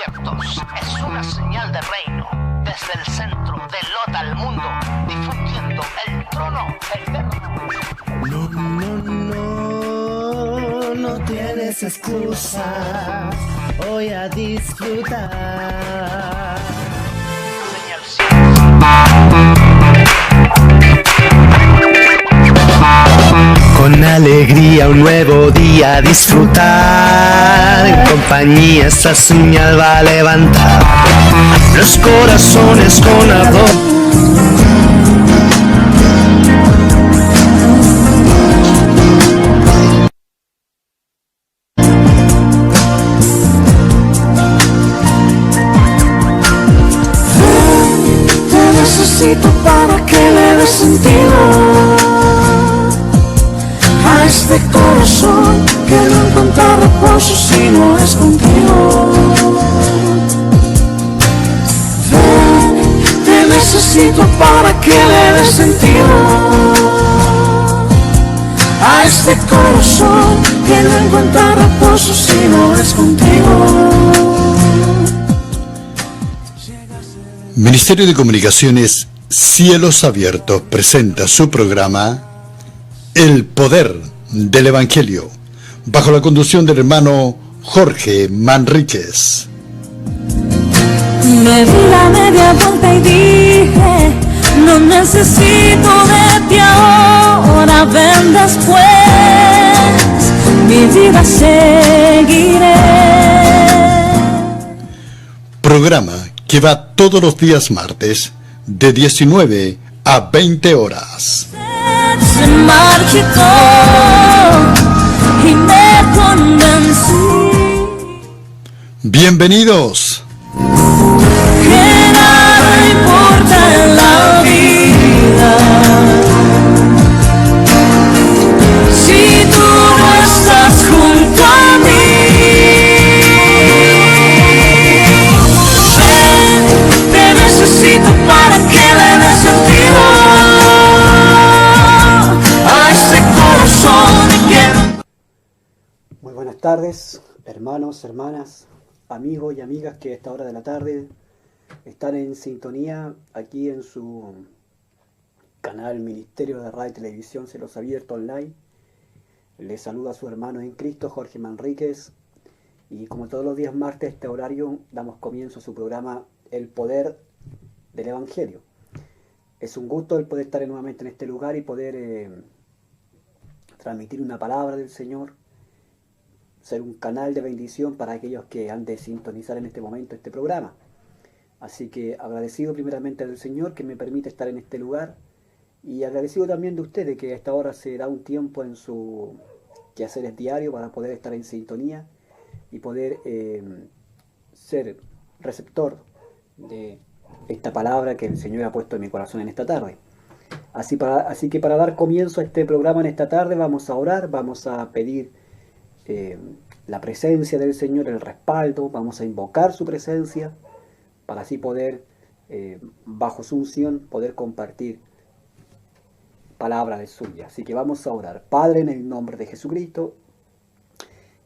abiertos es una señal de reino. Desde el centro delota al mundo, difundiendo el trono eterno. No tienes excusa. Voy a disfrutar. Con alegría un nuevo día a disfrutar. En compañía esta señal va a levantar los corazones con ardor. Te necesito para que le des sentido a este corazón que no encuentra reposo si no es contigo. Ven, te necesito para que le des sentido a este corazón que no encuentra reposo si no es contigo. Ministerio de Comunicaciones Cielos Abiertos presenta su programa El Poder del Evangelio, bajo la conducción del hermano Jorge Manríquez. Me di la media vuelta y dije, no necesito de ti ahora, ven después, mi vida seguiré. Programa que va todos los días martes de 19 a 20 horas. Se marchitó y me convencí. Bienvenidos. Que nada importa en la vida si tú no estás junto a mí. Te necesito para que le des sentido a este corazón que no... Muy buenas tardes, hermanos, hermanas, amigos y amigas que a esta hora de la tarde están en sintonía aquí en su canal Ministerio de Radio y Televisión Cielos Abiertos Online. Les saluda a su hermano en Cristo, Jorge Manríquez, y como todos los días martes a este horario damos comienzo a su programa El Poder del Evangelio. Es un gusto el poder estar nuevamente en este lugar y poder transmitir una palabra del Señor, ser un canal de bendición para aquellos que han de sintonizar en este momento este programa. Así que agradecido primeramente al Señor que me permite estar en este lugar, y agradecido también de ustedes que a esta hora se da un tiempo en su quehaceres diario para poder estar en sintonía y poder ser receptor de esta palabra que el Señor ha puesto en mi corazón en esta tarde. Así que para dar comienzo a este programa en esta tarde vamos a orar, vamos a pedir la presencia del Señor, el respaldo, vamos a invocar su presencia para así poder, bajo su unción, poder compartir palabra de suya. Así que vamos a orar. Padre, en el nombre de Jesucristo,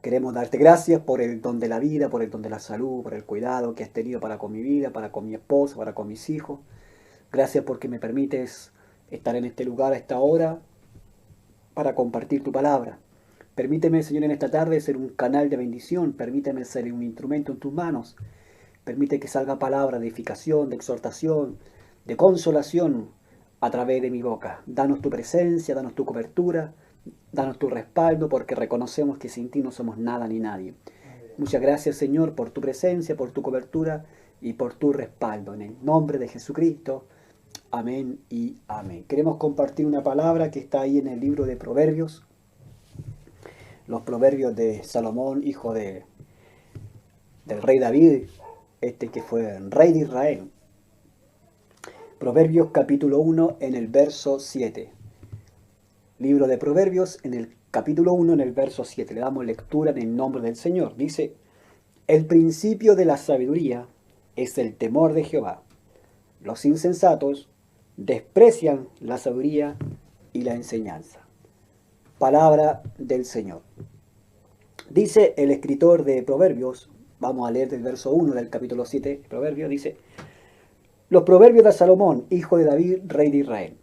queremos darte gracias por el don de la vida, por el don de la salud, por el cuidado que has tenido para con mi vida, para con mi esposa, para con mis hijos. Gracias porque me permites estar en este lugar a esta hora para compartir tu palabra. Permíteme, Señor, en esta tarde ser un canal de bendición. Permíteme ser un instrumento en tus manos. Permite que salga palabra de edificación, de exhortación, de consolación a través de mi boca. Danos tu presencia, danos tu cobertura, danos tu respaldo, porque reconocemos que sin ti no somos nada ni nadie. Muchas gracias, Señor, por tu presencia, por tu cobertura y por tu respaldo. En el nombre de Jesucristo. Amén y amén. Queremos compartir una palabra que está ahí en el libro de Proverbios. Los proverbios de Salomón, hijo del rey David, que fue rey de Israel. Proverbios capítulo 1 en el verso 7. Libro de Proverbios en el capítulo 1 en el verso 7. Le damos lectura en el nombre del Señor. Dice: el principio de la sabiduría es el temor de Jehová. Los insensatos desprecian la sabiduría y la enseñanza. Palabra del Señor. Dice el escritor de Proverbios, Vamos a leer del verso 1 del capítulo 7 de Proverbios. Dice: los proverbios de Salomón, hijo de David, rey de Israel,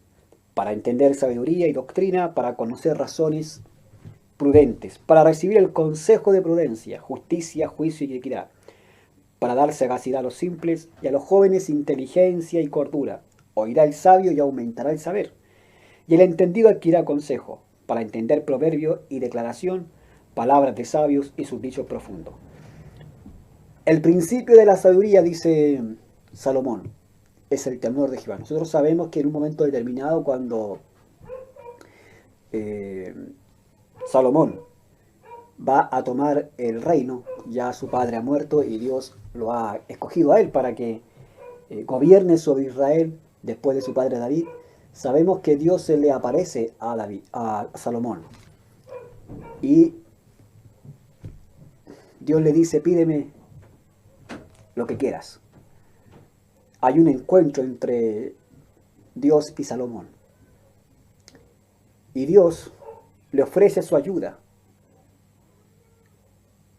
para entender sabiduría y doctrina, para conocer razones prudentes, para recibir el consejo de prudencia, justicia, juicio y equidad, para dar sagacidad a los simples y a los jóvenes inteligencia y cordura. Oirá el sabio y aumentará el saber, y el entendido adquirirá consejo, para entender proverbio y declaración, palabras de sabios y sus dichos profundos. El principio de la sabiduría, dice Salomón, es el temor de Jehová. Nosotros sabemos que en un momento determinado, cuando Salomón va a tomar el reino, ya su padre ha muerto y Dios lo ha escogido a él para que gobierne sobre Israel después de su padre David. Sabemos que Dios se le aparece a Salomón y Dios le dice: pídeme lo que quieras. Hay un encuentro entre Dios y Salomón. Y Dios le ofrece su ayuda.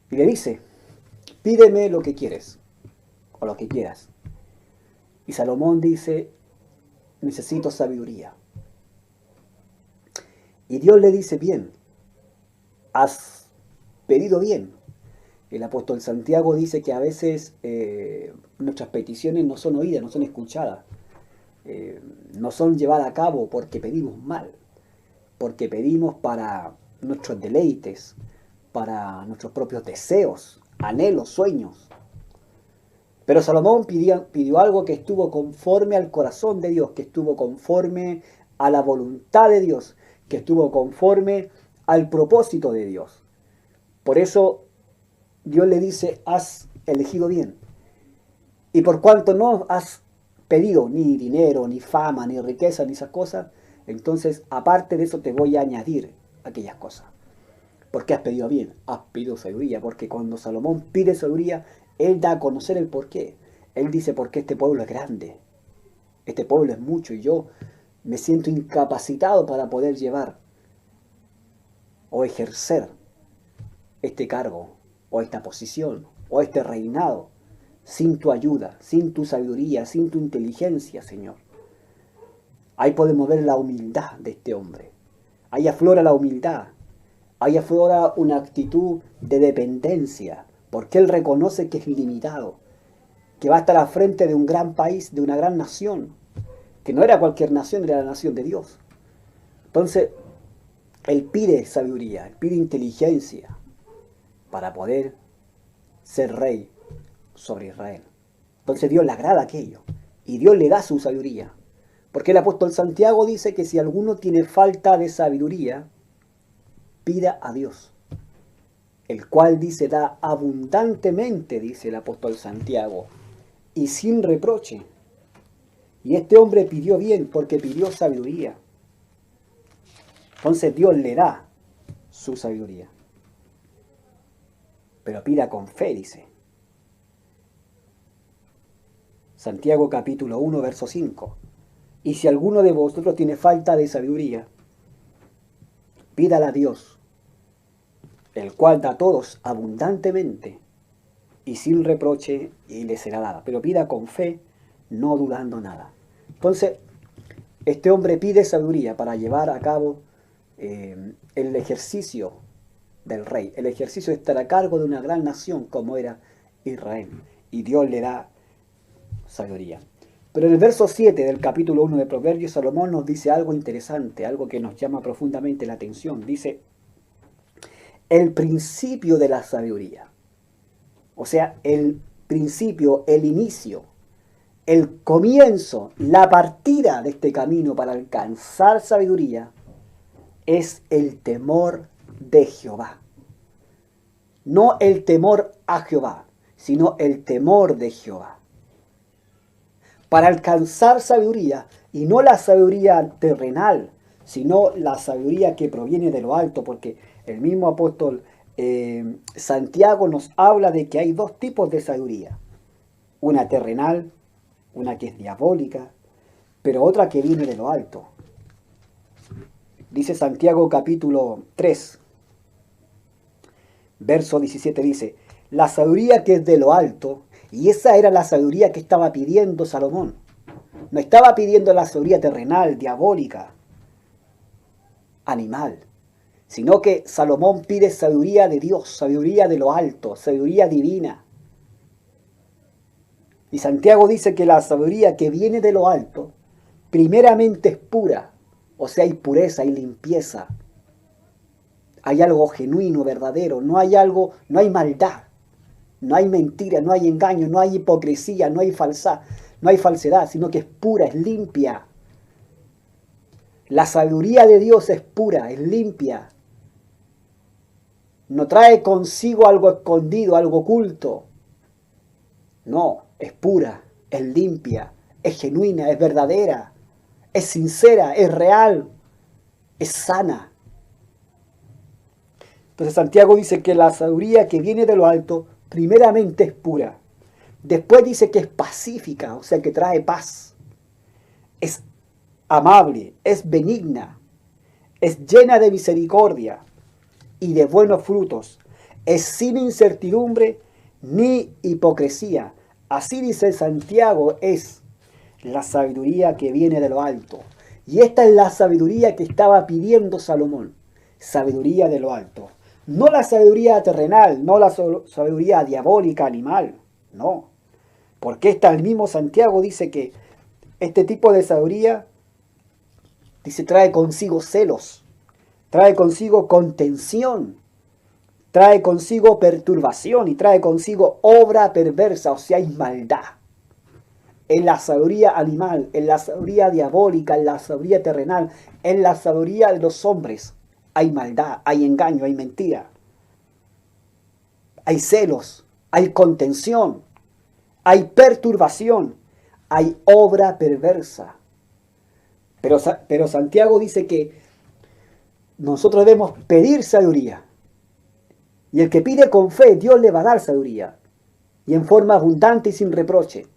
Y le dice: pídeme lo que quieres, o lo que quieras. Y Salomón dice: necesito sabiduría. Y Dios le dice: bien, has pedido bien. El apóstol Santiago dice que a veces nuestras peticiones no son oídas, no son escuchadas, no son llevadas a cabo porque pedimos mal, porque pedimos para nuestros deleites, para nuestros propios deseos, anhelos, sueños. Pero Salomón pidió algo que estuvo conforme al corazón de Dios, que estuvo conforme a la voluntad de Dios, que estuvo conforme al propósito de Dios. Por eso Dios le dice: has elegido bien. Y por cuanto no has pedido ni dinero, ni fama, ni riqueza, ni esas cosas, entonces aparte de eso te voy a añadir aquellas cosas. Porque has pedido bien, has pedido sabiduría. Porque cuando Salomón pide sabiduría, él da a conocer el porqué. Él dice: porque este pueblo es grande, este pueblo es mucho y yo me siento incapacitado para poder llevar o ejercer este cargo, o esta posición, o este reinado, sin tu ayuda, sin tu sabiduría, sin tu inteligencia, Señor. Ahí podemos ver la humildad de este hombre. Ahí aflora la humildad. Ahí aflora una actitud de dependencia, porque él reconoce que es limitado, que va a estar al frente de un gran país, de una gran nación, que no era cualquier nación, era la nación de Dios. Entonces, él pide sabiduría, él pide inteligencia, para poder ser rey sobre Israel. Entonces Dios le agrada aquello y Dios le da su sabiduría. Porque el apóstol Santiago dice que si alguno tiene falta de sabiduría, pida a Dios, el cual dice da abundantemente, dice el apóstol Santiago, y sin reproche. Y este hombre pidió bien porque pidió sabiduría. Entonces Dios le da su sabiduría. Pero pida con fe, dice. Santiago capítulo 1, verso 5. Y si alguno de vosotros tiene falta de sabiduría, pídala a Dios, el cual da a todos abundantemente y sin reproche, y le será dada. Pero pida con fe, no dudando nada. Entonces, este hombre pide sabiduría para llevar a cabo el ejercicio del rey, el ejercicio de estar a cargo de una gran nación como era Israel. Y Dios le da sabiduría. Pero en el verso 7 del capítulo 1 de Proverbios, Salomón nos dice algo interesante, algo que nos llama profundamente la atención. Dice: el principio de la sabiduría. O sea, el principio, el inicio, el comienzo, la partida de este camino para alcanzar sabiduría es el temor de Jehová. No el temor a Jehová, sino el temor de Jehová. Para alcanzar sabiduría, y no la sabiduría terrenal, sino la sabiduría que proviene de lo alto, porque el mismo apóstol Santiago nos habla de que hay dos tipos de sabiduría. Una terrenal, una que es diabólica, pero otra que viene de lo alto. Dice Santiago capítulo 3, verso 17, dice: la sabiduría que es de lo alto, y esa era la sabiduría que estaba pidiendo Salomón. No estaba pidiendo la sabiduría terrenal, diabólica, animal, sino que Salomón pide sabiduría de Dios, sabiduría de lo alto, sabiduría divina. Y Santiago dice que la sabiduría que viene de lo alto, primeramente es pura, o sea, hay pureza, hay limpieza. Hay algo genuino, verdadero, no hay maldad, no hay mentira, no hay engaño, no hay hipocresía, no hay falsedad, sino que es pura, es limpia. La sabiduría de Dios es pura, es limpia. No trae consigo algo escondido, algo oculto. No, es pura, es limpia, es genuina, es verdadera, es sincera, es real, es sana. Entonces Santiago dice que la sabiduría que viene de lo alto, primeramente es pura. Después dice que es pacífica, o sea que trae paz. Es amable, es benigna, es llena de misericordia y de buenos frutos. Es sin incertidumbre ni hipocresía. Así dice Santiago, es la sabiduría que viene de lo alto. Y esta es la sabiduría que estaba pidiendo Salomón. Sabiduría de lo alto. No la sabiduría terrenal, no la sabiduría diabólica, animal, no. Porque el mismo Santiago dice que este tipo de sabiduría, dice, trae consigo celos, trae consigo contención, trae consigo perturbación y trae consigo obra perversa, o sea, hay maldad. En la sabiduría animal, en la sabiduría diabólica, en la sabiduría terrenal, en la sabiduría de los hombres, hay maldad, hay engaño, hay mentira. Hay celos, hay contención, hay perturbación, hay obra perversa. Pero Santiago dice que nosotros debemos pedir sabiduría. Y el que pide con fe, Dios le va a dar sabiduría. Y en forma abundante y sin reproche.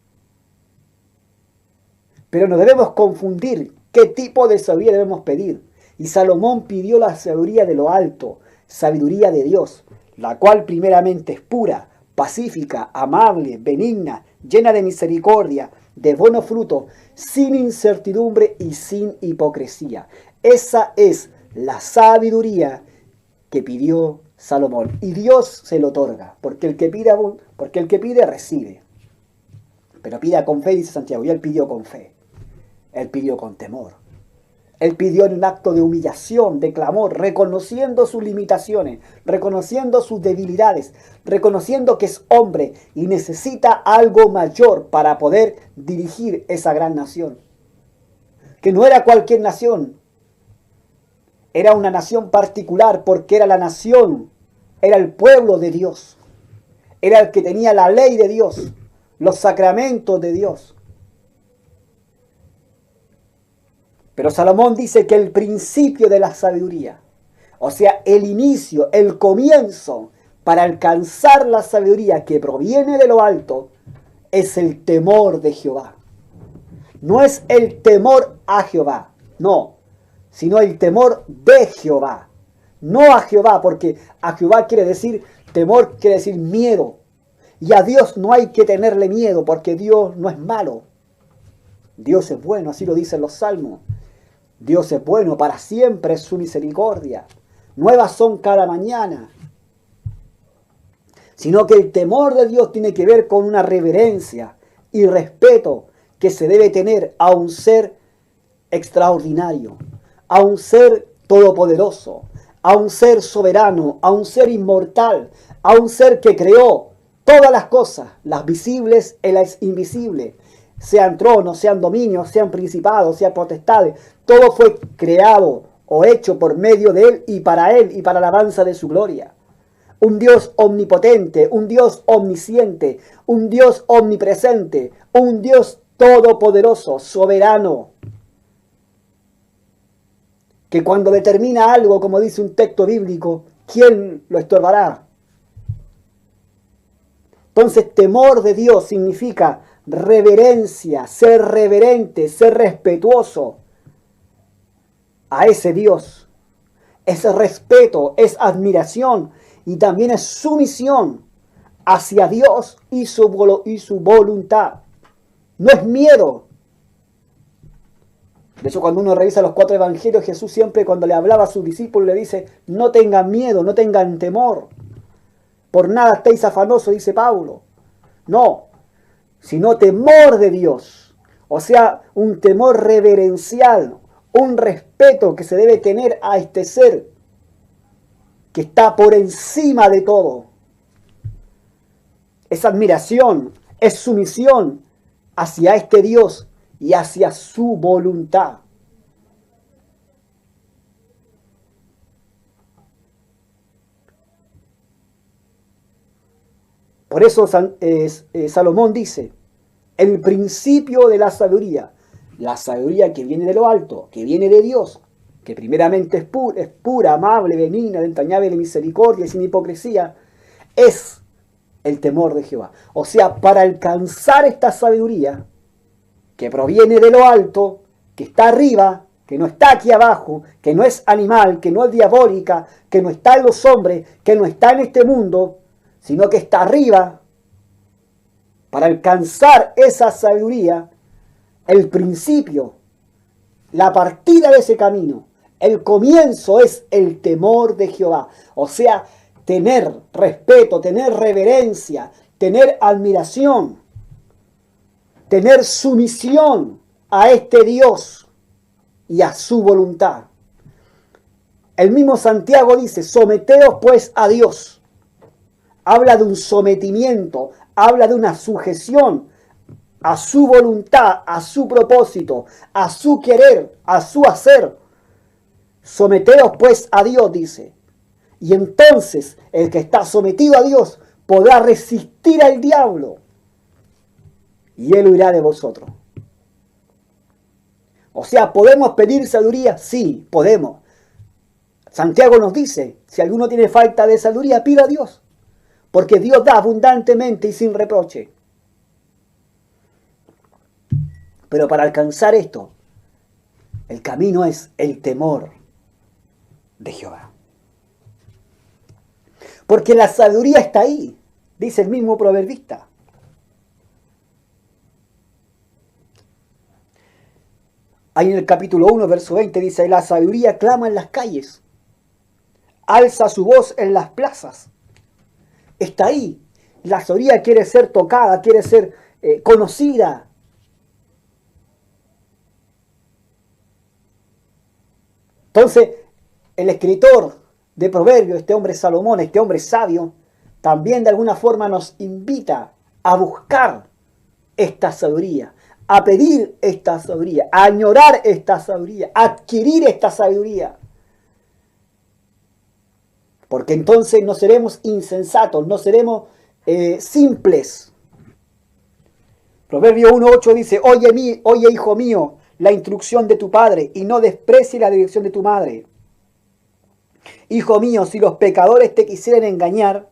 Pero no debemos confundir qué tipo de sabiduría debemos pedir. Y Salomón pidió la sabiduría de lo alto, sabiduría de Dios, la cual primeramente es pura, pacífica, amable, benigna, llena de misericordia, de buenos frutos, sin incertidumbre y sin hipocresía. Esa es la sabiduría que pidió Salomón. Y Dios se lo otorga, porque el que pide recibe. Pero pida con fe, dice Santiago, y él pidió con fe. Él pidió con temor. Él pidió en un acto de humillación, de clamor, reconociendo sus limitaciones, reconociendo sus debilidades, reconociendo que es hombre y necesita algo mayor para poder dirigir esa gran nación. Que no era cualquier nación, era una nación particular porque era la nación, era el pueblo de Dios, era el que tenía la ley de Dios, los sacramentos de Dios. Pero Salomón dice que el principio de la sabiduría, o sea, el inicio, el comienzo para alcanzar la sabiduría que proviene de lo alto, es el temor de Jehová. No es el temor a Jehová, no, sino el temor de Jehová. No a Jehová, porque a Jehová quiere decir, temor quiere decir miedo. Y a Dios no hay que tenerle miedo, porque Dios no es malo. Dios es bueno, así lo dicen los salmos. Dios es bueno, para siempre es su misericordia. Nuevas son cada mañana. Sino que el temor de Dios tiene que ver con una reverencia y respeto que se debe tener a un ser extraordinario, a un ser todopoderoso, a un ser soberano, a un ser inmortal, a un ser que creó todas las cosas, las visibles y las invisibles, sean tronos, sean dominios, sean principados, sean potestades. Todo fue creado o hecho por medio de Él y para la alabanza de su gloria. Un Dios omnipotente, un Dios omnisciente, un Dios omnipresente, un Dios todopoderoso, soberano, que cuando determina algo, como dice un texto bíblico, ¿quién lo estorbará? Entonces, temor de Dios significa reverencia, ser reverente, ser respetuoso a ese Dios. Es respeto, es admiración y también es sumisión hacia Dios y su voluntad. No es miedo. De hecho, cuando uno revisa los 4 evangelios, Jesús siempre cuando le hablaba a sus discípulos le dice, no tengan miedo, no tengan temor. Por nada estéis afanosos, dice Pablo. No, sino temor de Dios. O sea, un temor reverencial, un respeto que se debe tener a este ser que está por encima de todo. Es admiración, es sumisión hacia este Dios y hacia su voluntad. Por eso Salomón dice, el principio de la sabiduría que viene de lo alto, que viene de Dios, que primeramente es pura, amable, benigna, de entrañable misericordia y sin hipocresía, es el temor de Jehová. O sea, para alcanzar esta sabiduría, que proviene de lo alto, que está arriba, que no está aquí abajo, que no es animal, que no es diabólica, que no está en los hombres, que no está en este mundo, sino que está arriba. Para alcanzar esa sabiduría, el principio, la partida de ese camino, el comienzo es el temor de Jehová. O sea, tener respeto, tener reverencia, tener admiración, tener sumisión a este Dios y a su voluntad. El mismo Santiago dice, someteos pues a Dios. Habla de un sometimiento, habla de una sujeción a su voluntad, a su propósito, a su querer, a su hacer. Someteos pues a Dios, dice. Y entonces el que está sometido a Dios podrá resistir al diablo y él huirá de vosotros. O sea, ¿podemos pedir sabiduría? Sí, podemos. Santiago nos dice, si alguno tiene falta de sabiduría, pida a Dios. Porque Dios da abundantemente y sin reproche. Pero para alcanzar esto, el camino es el temor de Jehová. Porque la sabiduría está ahí, dice el mismo proverbista. Ahí en el capítulo 1, verso 20 dice, la sabiduría clama en las calles, alza su voz en las plazas. Está ahí. La sabiduría quiere ser tocada, quiere ser conocida. Entonces, el escritor de Proverbios, este hombre Salomón, este hombre sabio, también de alguna forma nos invita a buscar esta sabiduría, a pedir esta sabiduría, a añorar esta sabiduría, a adquirir esta sabiduría. Porque entonces no seremos insensatos, no seremos simples. Proverbio 1:8 dice, oye hijo mío, la instrucción de tu padre y no desprecie la dirección de tu madre. Hijo mío, si los pecadores te quisieran engañar,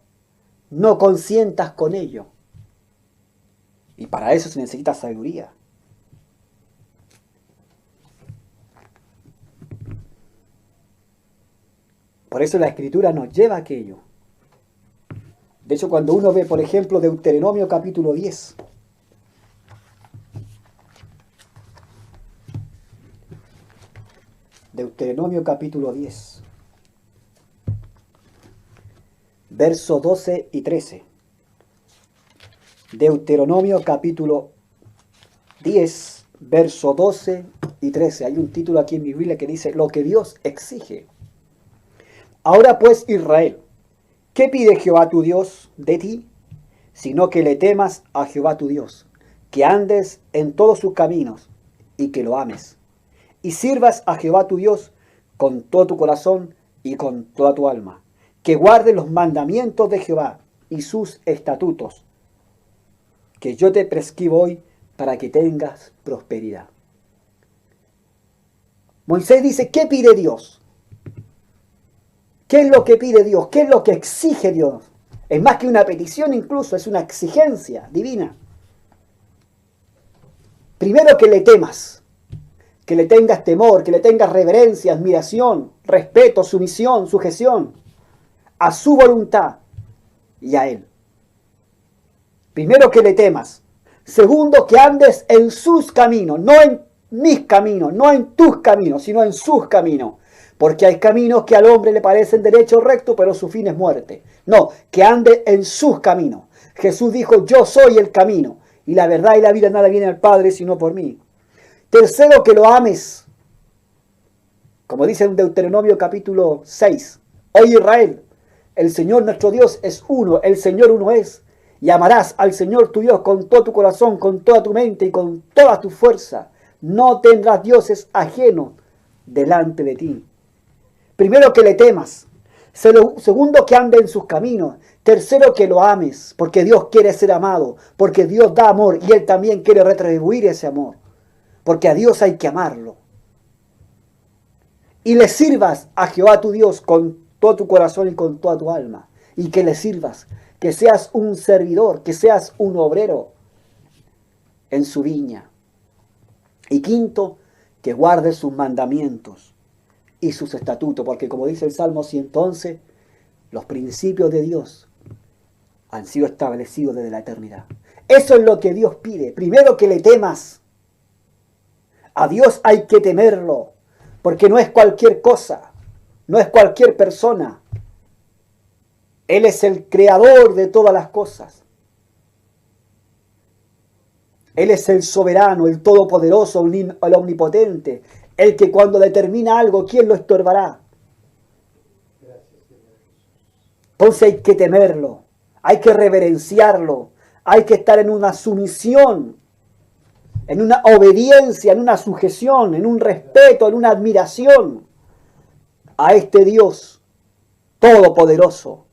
no consientas con ello. Y para eso se necesita sabiduría. Por eso la Escritura nos lleva a aquello. De hecho, cuando uno ve, por ejemplo, Deuteronomio capítulo 10. Deuteronomio capítulo 10. Versos 12 y 13. Deuteronomio capítulo 10, verso 12 y 13. Hay un título aquí en mi Biblia que dice, lo que Dios exige. Ahora pues, Israel, ¿qué pide Jehová tu Dios de ti? Sino que le temas a Jehová tu Dios, que andes en todos sus caminos y que lo ames. Y sirvas a Jehová tu Dios con todo tu corazón y con toda tu alma. Que guardes los mandamientos de Jehová y sus estatutos, que yo te prescribo hoy para que tengas prosperidad. Moisés dice, ¿qué pide Dios? ¿Qué es lo que pide Dios? ¿Qué es lo que exige Dios? Es más que una petición incluso, es una exigencia divina. Primero que le temas, que le tengas temor, que le tengas reverencia, admiración, respeto, sumisión, sujeción a su voluntad y a Él. Primero, que le temas. Segundo, que andes en sus caminos, no en mis caminos, no en tus caminos, sino en sus caminos. Porque hay caminos que al hombre le parecen derecho recto, pero su fin es muerte. No, que ande en sus caminos. Jesús dijo, yo soy el camino, y la verdad y la vida, nada viene al Padre sino por mí. Tercero, que lo ames. Como dice en Deuteronomio capítulo 6. Oye Israel, el Señor nuestro Dios es uno, el Señor uno es. Y amarás al Señor tu Dios con todo tu corazón, con toda tu mente y con toda tu fuerza. No tendrás dioses ajenos delante de ti. Primero, que le temas. Segundo, que ande en sus caminos. Tercero, que lo ames, porque Dios quiere ser amado, porque Dios da amor y Él también quiere retribuir ese amor. Porque a Dios hay que amarlo. Y le sirvas a Jehová tu Dios con todo tu corazón y con toda tu alma. Y que le sirvas, que seas un servidor, que seas un obrero en su viña. Y quinto, que guardes sus mandamientos y sus estatutos, porque como dice el Salmo 111, los principios de Dios han sido establecidos desde la eternidad. Eso es lo que Dios pide. Primero, que le temas. A Dios hay que temerlo, porque no es cualquier cosa, no es cualquier persona. Él es el creador de todas las cosas. Él es el soberano, el todopoderoso, el omnipotente, el que cuando determina algo, ¿quién lo estorbará? Entonces hay que temerlo, hay que reverenciarlo, hay que estar en una sumisión, en una obediencia, en una sujeción, en un respeto, en una admiración a este Dios todopoderoso.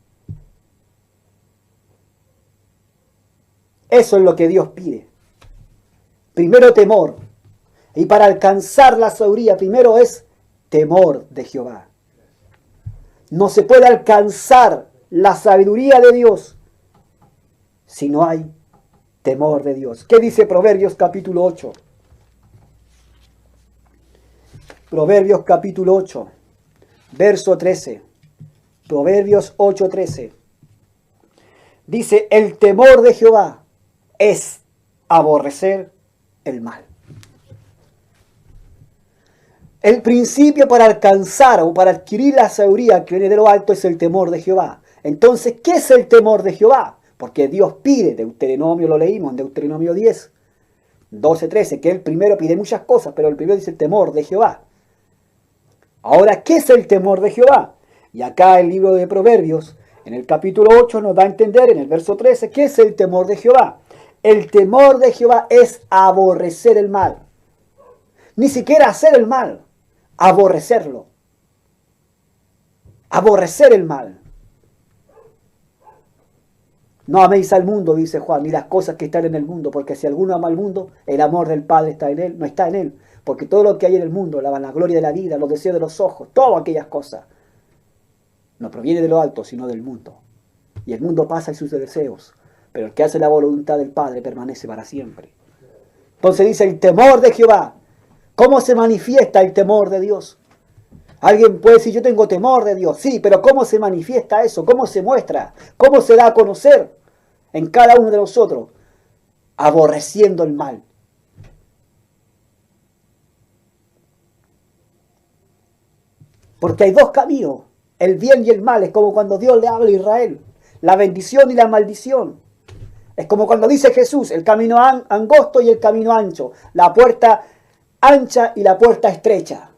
Eso es lo que Dios pide. Primero, temor. Y para alcanzar la sabiduría, primero es temor de Jehová. No se puede alcanzar la sabiduría de Dios si no hay temor de Dios. ¿Qué dice Proverbios capítulo 8? Proverbios capítulo 8, verso 13. Proverbios 8, 13. Dice, el temor de Jehová es aborrecer el mal. El principio para alcanzar o para adquirir la sabiduría que viene de lo alto es el temor de Jehová. Entonces, ¿qué es el temor de Jehová? Porque Dios pide, Deuteronomio lo leímos, en Deuteronomio 10, 12, 13, que Él primero pide muchas cosas, pero el primero dice el temor de Jehová. Ahora, ¿qué es el temor de Jehová? Y acá el libro de Proverbios, en el capítulo 8, nos da a entender, en el verso 13, ¿qué es el temor de Jehová? El temor de Jehová es aborrecer el mal. Ni siquiera hacer el mal, aborrecerlo. Aborrecer el mal. No améis al mundo, dice Juan, ni las cosas que están en el mundo, porque si alguno ama al mundo, el amor del Padre está en él, no está en él. Porque todo lo que hay en el mundo, la vanagloria de la vida, los deseos de los ojos, todas aquellas cosas, no proviene de lo alto, sino del mundo. Y el mundo pasa y sus deseos, pero el que hace la voluntad del Padre permanece para siempre. Entonces dice el temor de Jehová. ¿Cómo se manifiesta el temor de Dios? Alguien puede decir, yo tengo temor de Dios. Sí, pero ¿cómo se manifiesta eso? ¿Cómo se muestra? ¿Cómo se da a conocer en cada uno de nosotros? Aborreciendo el mal. Porque hay dos caminos, el bien y el mal. Es como cuando Dios le habla a Israel, la bendición y la maldición. Es como cuando dice Jesús, el camino angosto y el camino ancho, la puerta ancha y la puerta estrecha.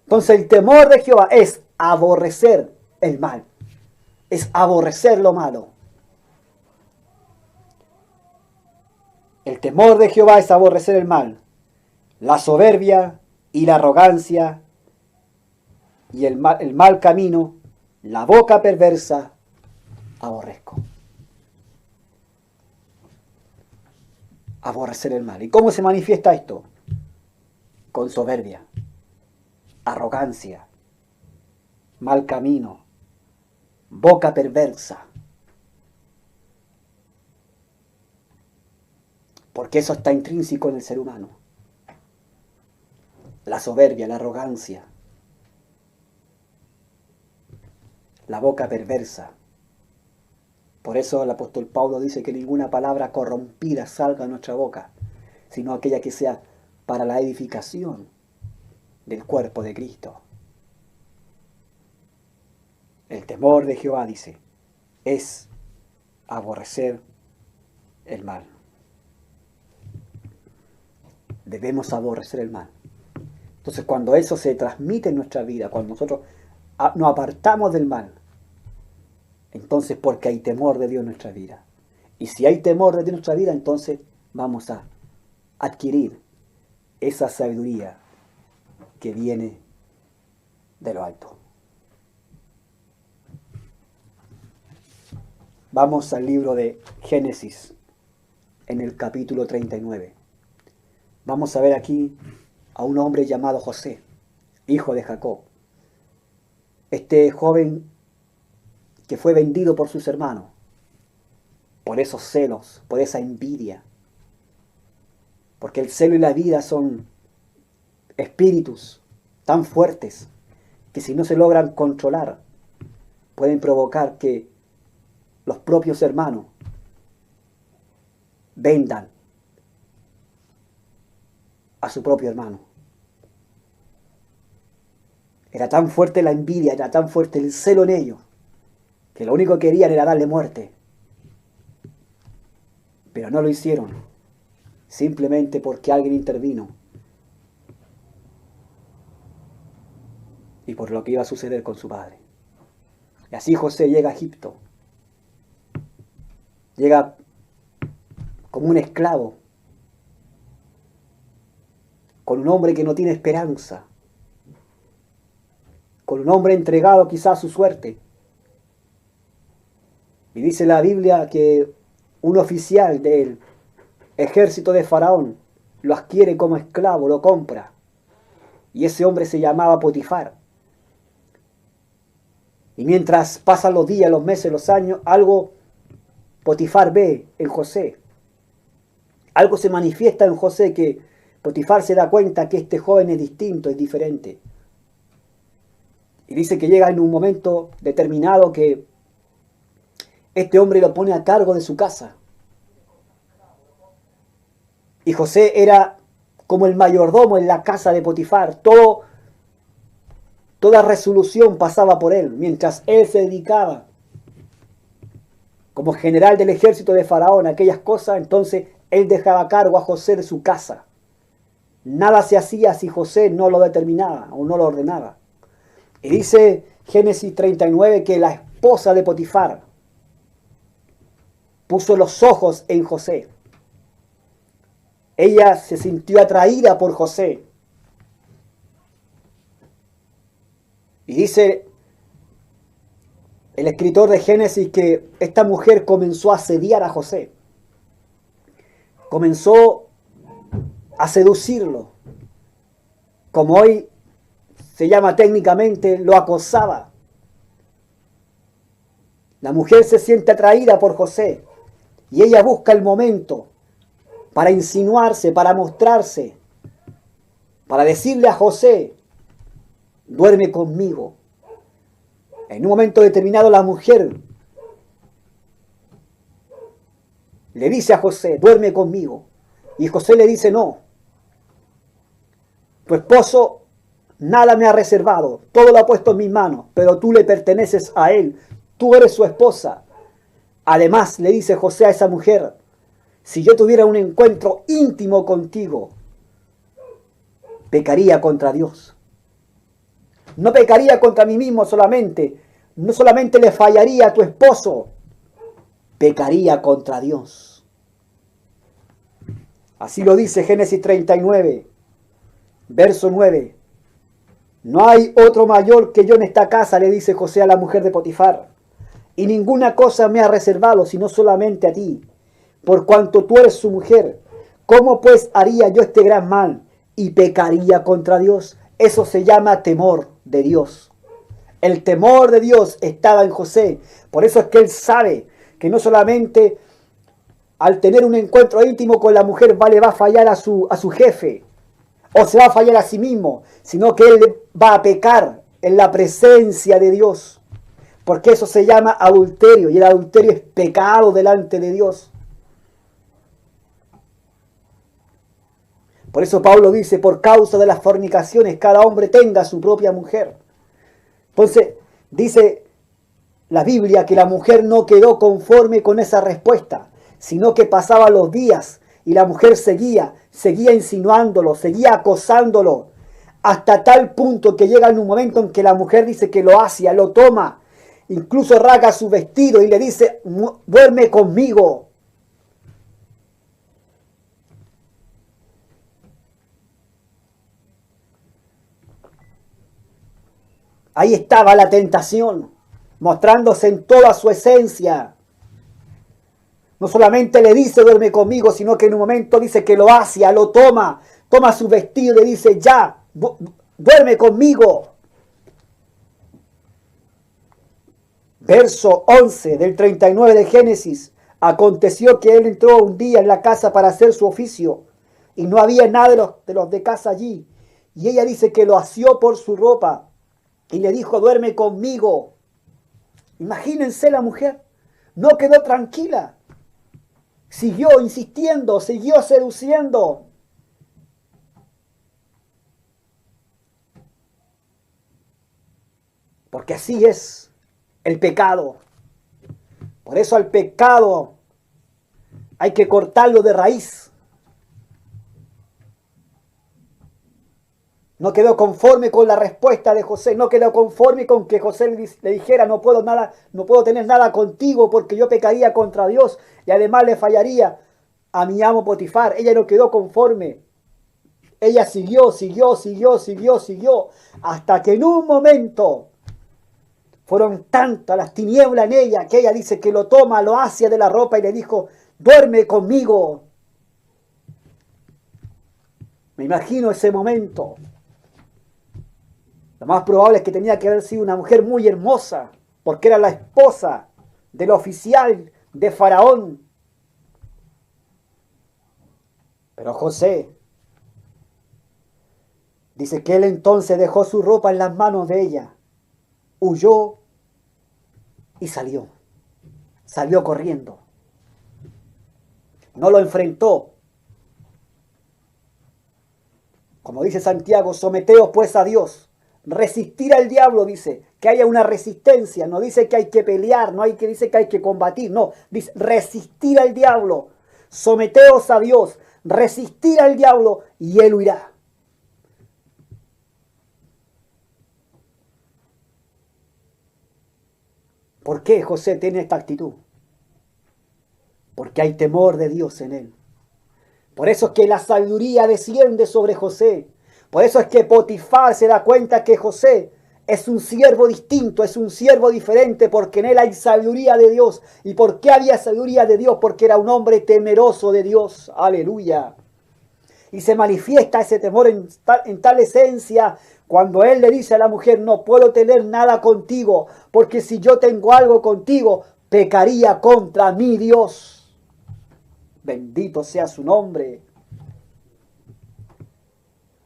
Entonces el temor de Jehová es aborrecer el mal, es aborrecer lo malo. El temor de Jehová es aborrecer el mal, la soberbia y la arrogancia y el mal camino, la boca perversa, aborrezco. Aborrecer el mal. ¿Y cómo se manifiesta esto? Con soberbia, arrogancia, mal camino, boca perversa. Porque eso está intrínseco en el ser humano. La soberbia, la arrogancia, la boca perversa. Por eso el apóstol Pablo dice que ninguna palabra corrompida salga de nuestra boca, sino aquella que sea para la edificación del cuerpo de Cristo. El temor de Jehová, dice, es aborrecer el mal. Debemos aborrecer el mal. Entonces, cuando eso se transmite en nuestra vida, cuando nosotros nos apartamos del mal, entonces porque hay temor de Dios en nuestra vida. Y si hay temor de Dios en nuestra vida, entonces vamos a adquirir esa sabiduría que viene de lo alto. Vamos al libro de Génesis, en el capítulo 39. Vamos a ver aquí a un hombre llamado José, hijo de Jacob. Este joven que fue vendido por sus hermanos, por esos celos, por esa envidia. Porque el celo y la envidia son espíritus tan fuertes que si no se logran controlar, pueden provocar que los propios hermanos vendan a su propio hermano. Era tan fuerte la envidia, era tan fuerte el celo en ellos, que lo único que querían era darle muerte. Pero no lo hicieron, simplemente porque alguien intervino y por lo que iba a suceder con su padre. Y así José llega a Egipto. Llega como un esclavo, con un hombre que no tiene esperanza, con un hombre entregado quizás a su suerte. Y dice la Biblia que un oficial del ejército de Faraón lo adquiere como esclavo, lo compra. Y ese hombre se llamaba Potifar. Y mientras pasan los días, los meses, los años, algo Potifar ve en José. Algo se manifiesta en José que Potifar se da cuenta que este joven es distinto, es diferente. Y dice que llega en un momento determinado que este hombre lo pone a cargo de su casa. Y José era como el mayordomo en la casa de Potifar. Toda resolución pasaba por él, mientras él se dedicaba como general del ejército de Faraón a aquellas cosas. Entonces él dejaba a cargo a José de su casa. Nada se hacía si José no lo determinaba o no lo ordenaba. Y dice Génesis 39 que la esposa de Potifar puso los ojos en José. Ella se sintió atraída por José. Y dice el escritor de Génesis que esta mujer comenzó a asediar a José. Comenzó a seducirlo. Como hoy se llama técnicamente, lo acosaba. La mujer se siente atraída por José y ella busca el momento para insinuarse, para mostrarse, para decirle a José: duerme conmigo. En un momento determinado la mujer le dice a José: duerme conmigo. Y José le dice: no, tu esposo nada me ha reservado, todo lo ha puesto en mis manos, pero tú le perteneces a él, tú eres su esposa. Además, le dice José a esa mujer: si yo tuviera un encuentro íntimo contigo, pecaría contra Dios. No pecaría contra mí mismo solamente, no solamente le fallaría a tu esposo, pecaría contra Dios. Así lo dice Génesis 39, verso 9. No hay otro mayor que yo en esta casa, le dice José a la mujer de Potifar, y ninguna cosa me ha reservado, sino solamente a ti, por cuanto tú eres su mujer. ¿Cómo pues haría yo este gran mal y pecaría contra Dios? Eso se llama temor de Dios. El temor de Dios estaba en José. Por eso es que él sabe que no solamente al tener un encuentro íntimo con la mujer le va a fallar a su jefe, o se va a fallar a sí mismo, sino que él va a pecar en la presencia de Dios. Porque eso se llama adulterio y el adulterio es pecado delante de Dios. Por eso Pablo dice, por causa de las fornicaciones, cada hombre tenga su propia mujer. Entonces, dice la Biblia que la mujer no quedó conforme con esa respuesta, sino que pasaba los días y la mujer seguía insinuándolo, seguía acosándolo, hasta tal punto que llega en un momento en que la mujer dice que lo hace, lo toma, incluso rasga su vestido y le dice, duerme conmigo. Ahí estaba la tentación, mostrándose en toda su esencia. No solamente le dice duerme conmigo, sino que en un momento dice que lo hace, lo toma su vestido y le dice ya, duerme conmigo. Verso 11 del 39 de Génesis. Aconteció que él entró un día en la casa para hacer su oficio y no había nada de los de casa allí. Y ella dice que lo asió por su ropa y le dijo duerme conmigo. Imagínense la mujer, no quedó tranquila. Siguió insistiendo, siguió seduciendo. Porque así es el pecado. Por eso al pecado hay que cortarlo de raíz. No quedó conforme con la respuesta de José, no quedó conforme con que José le dijera no puedo tener nada contigo porque yo pecaría contra Dios y además le fallaría a mi amo Potifar. Ella no quedó conforme. Ella siguió, hasta que en un momento fueron tantas las tinieblas en ella que ella dice que lo toma, lo asia de la ropa y le dijo, duerme conmigo. Me imagino ese momento. Lo más probable es que tenía que haber sido una mujer muy hermosa, porque era la esposa del oficial de Faraón. Pero José dice que él entonces dejó su ropa en las manos de ella, huyó y salió corriendo. No lo enfrentó. Como dice Santiago, someteos pues a Dios. Resistir al diablo, dice, que haya una resistencia, no dice que hay que pelear, dice que hay que combatir, no, dice resistir al diablo, someteos a Dios, resistir al diablo y él huirá. ¿Por qué José tiene esta actitud? Porque hay temor de Dios en él. Por eso es que la sabiduría desciende sobre José. Por eso es que Potifar se da cuenta que José es un siervo distinto, es un siervo diferente, porque en él hay sabiduría de Dios. ¿Y por qué había sabiduría de Dios? Porque era un hombre temeroso de Dios. Aleluya. Y se manifiesta ese temor en tal esencia cuando él le dice a la mujer, no puedo tener nada contigo, porque si yo tengo algo contigo, pecaría contra mi Dios. Bendito sea su nombre.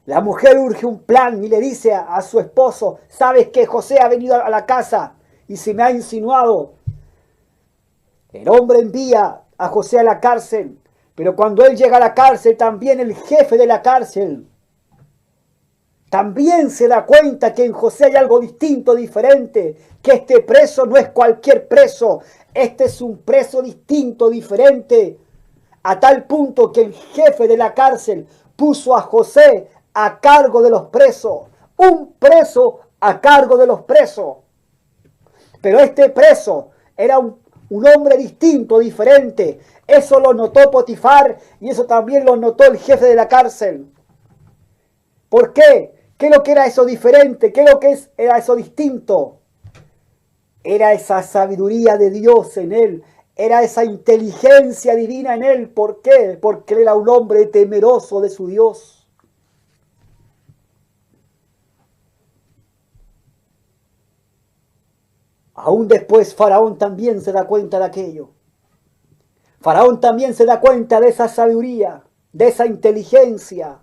La mujer urge un plan y le dice a su esposo, sabes que José ha venido a la casa y se me ha insinuado. El hombre envía a José a la cárcel, pero cuando él llega a la cárcel, también el jefe de la cárcel también se da cuenta que en José hay algo distinto, diferente, que este preso no es cualquier preso, este es un preso distinto, diferente, a tal punto que el jefe de la cárcel puso a José a cargo de los presos, un preso a cargo de los presos. Pero este preso era un hombre distinto, diferente. Eso lo notó Potifar y eso también lo notó el jefe de la cárcel. ¿Por qué? ¿Qué es lo que era eso diferente? ¿Qué es lo que era eso distinto? Era esa sabiduría de Dios en él. Era esa inteligencia divina en él. ¿Por qué? Porque él era un hombre temeroso de su Dios. Aún después Faraón también se da cuenta de aquello. Faraón también se da cuenta de esa sabiduría, de esa inteligencia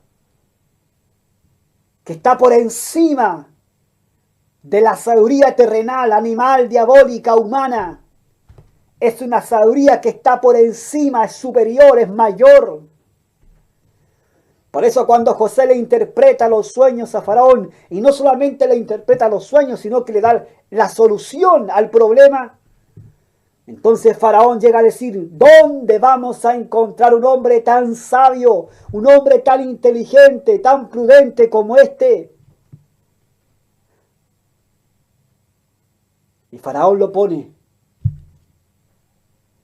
que está por encima de la sabiduría terrenal, animal, diabólica, humana. Es una sabiduría que está por encima, es superior, es mayor. Por eso cuando José le interpreta los sueños a Faraón, y no solamente le interpreta los sueños, sino que le da la solución al problema, entonces Faraón llega a decir, ¿dónde vamos a encontrar un hombre tan sabio, un hombre tan inteligente, tan prudente como este? Y Faraón lo pone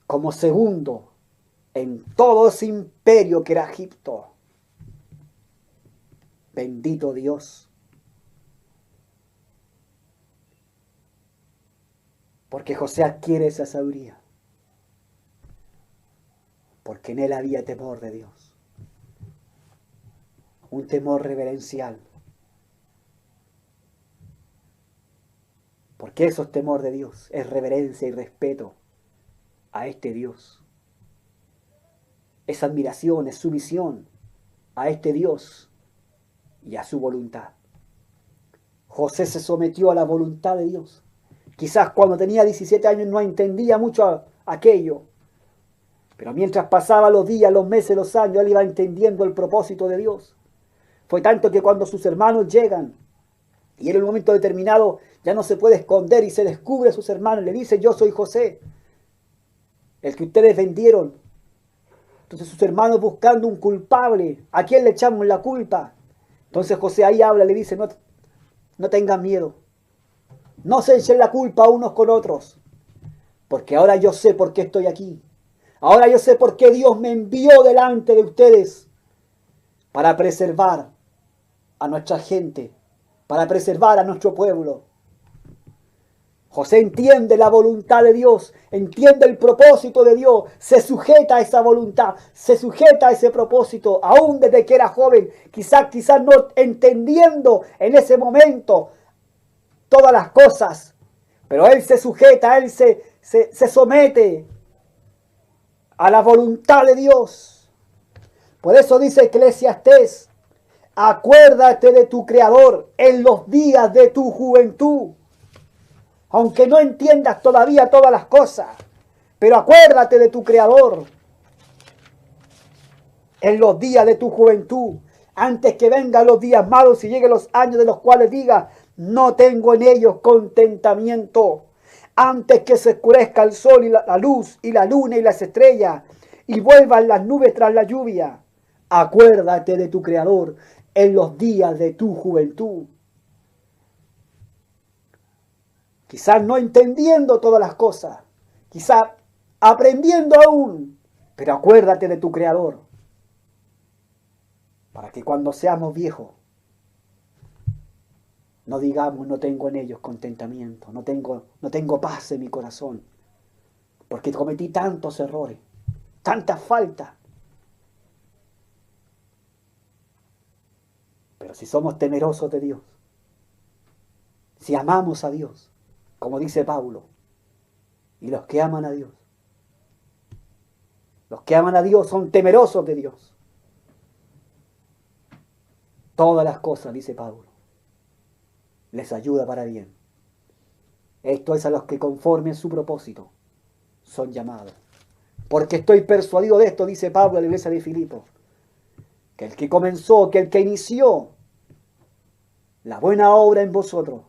como segundo en todo ese imperio que era Egipto. Bendito Dios. Porque José adquiere esa sabiduría. Porque en él había temor de Dios. Un temor reverencial. Porque eso es temor de Dios. Es reverencia y respeto a este Dios. Es admiración, es sumisión a este Dios y a su voluntad. José se sometió a la voluntad de Dios. Quizás cuando tenía 17 años no entendía mucho aquello. Pero mientras pasaban los días, los meses, los años, él iba entendiendo el propósito de Dios. Fue tanto que cuando sus hermanos llegan, y en un momento determinado ya no se puede esconder y se descubre a sus hermanos, le dice, yo soy José, el que ustedes vendieron. Entonces sus hermanos buscando un culpable, ¿a quién le echamos la culpa? Entonces José ahí habla, le dice, no tengan miedo. No se echen la culpa unos con otros, porque ahora yo sé por qué estoy aquí. Ahora yo sé por qué Dios me envió delante de ustedes para preservar a nuestra gente, para preservar a nuestro pueblo. José entiende la voluntad de Dios, entiende el propósito de Dios, se sujeta a esa voluntad, se sujeta a ese propósito, aún desde que era joven, quizás no entendiendo en ese momento todas las cosas, pero él se sujeta, él se somete a la voluntad de Dios. Por eso dice Eclesiastés, acuérdate de tu Creador en los días de tu juventud. Aunque no entiendas todavía todas las cosas, pero acuérdate de tu Creador en los días de tu juventud, antes que vengan los días malos y lleguen los años de los cuales digas, no tengo en ellos contentamiento. Antes que se oscurezca el sol y la luz y la luna y las estrellas y vuelvan las nubes tras la lluvia, acuérdate de tu Creador en los días de tu juventud. Quizás no entendiendo todas las cosas, quizás aprendiendo aún, pero acuérdate de tu Creador, para que cuando seamos viejos, no digamos, no tengo en ellos contentamiento, no tengo paz en mi corazón, porque cometí tantos errores, tantas faltas. Pero si somos temerosos de Dios, si amamos a Dios, como dice Pablo, y los que aman a Dios son temerosos de Dios. Todas las cosas, dice Pablo, les ayuda para bien. Esto es a los que conforme a su propósito son llamados. Porque estoy persuadido de esto, dice Pablo a la iglesia de Filipo, que el que comenzó, que el que inició la buena obra en vosotros,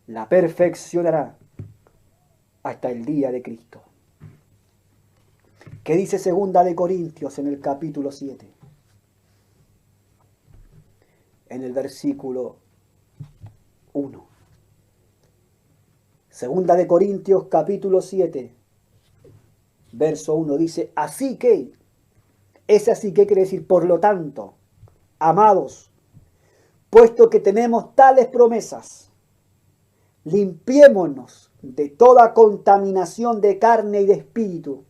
la perfeccionará hasta el día de Cristo. ¿Qué dice 2 de Corintios en el capítulo 7? En el versículo 1. 2 de Corintios capítulo 7, verso 1 dice, así que, ese así que quiere decir, por lo tanto, amados, puesto que tenemos tales promesas, limpiémonos de toda contaminación de carne y de espíritu,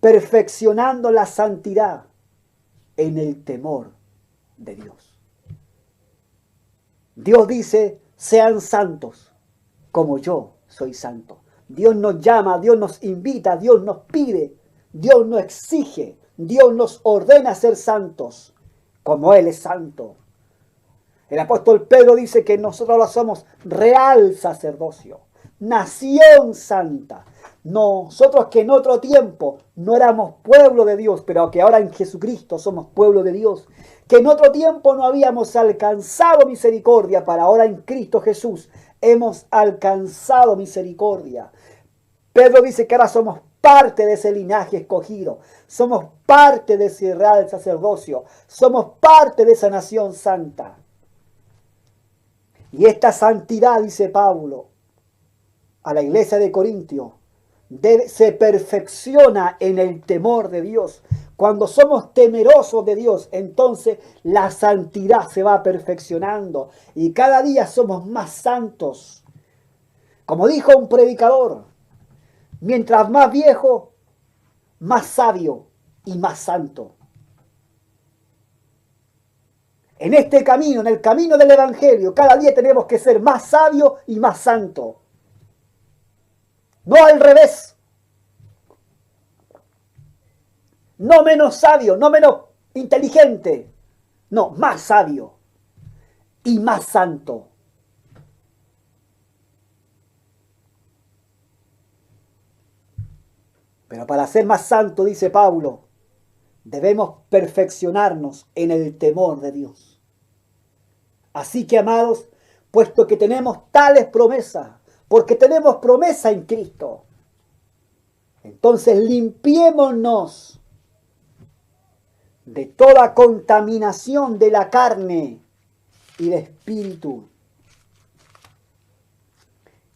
perfeccionando la santidad en el temor de Dios. Dios dice, sean santos como yo soy santo. Dios nos llama, Dios nos invita, Dios nos pide, Dios nos exige, Dios nos ordena ser santos como Él es santo. El apóstol Pedro dice que nosotros ahora somos real sacerdocio, nación santa. Nosotros que en otro tiempo no éramos pueblo de Dios, pero que ahora en Jesucristo somos pueblo de Dios. Que en otro tiempo no habíamos alcanzado misericordia, para ahora en Cristo Jesús hemos alcanzado misericordia. Pedro dice que ahora somos parte de ese linaje escogido. Somos parte de ese real sacerdocio. Somos parte de esa nación santa. Y esta santidad, dice Pablo a la iglesia de Corintio, se perfecciona en el temor de Dios. Cuando somos temerosos de Dios, entonces la santidad se va perfeccionando y cada día somos más santos. Como dijo un predicador, mientras más viejo, más sabio y más santo. En este camino, en el camino del Evangelio, cada día tenemos que ser más sabios y más santos. No al revés. No menos sabio, no menos inteligente. No, más sabio y más santo. Pero para ser más santo, dice Pablo, debemos perfeccionarnos en el temor de Dios. Así que, amados, puesto que tenemos tales promesas, porque tenemos promesa en Cristo, entonces limpiémonos de toda contaminación de la carne y de espíritu.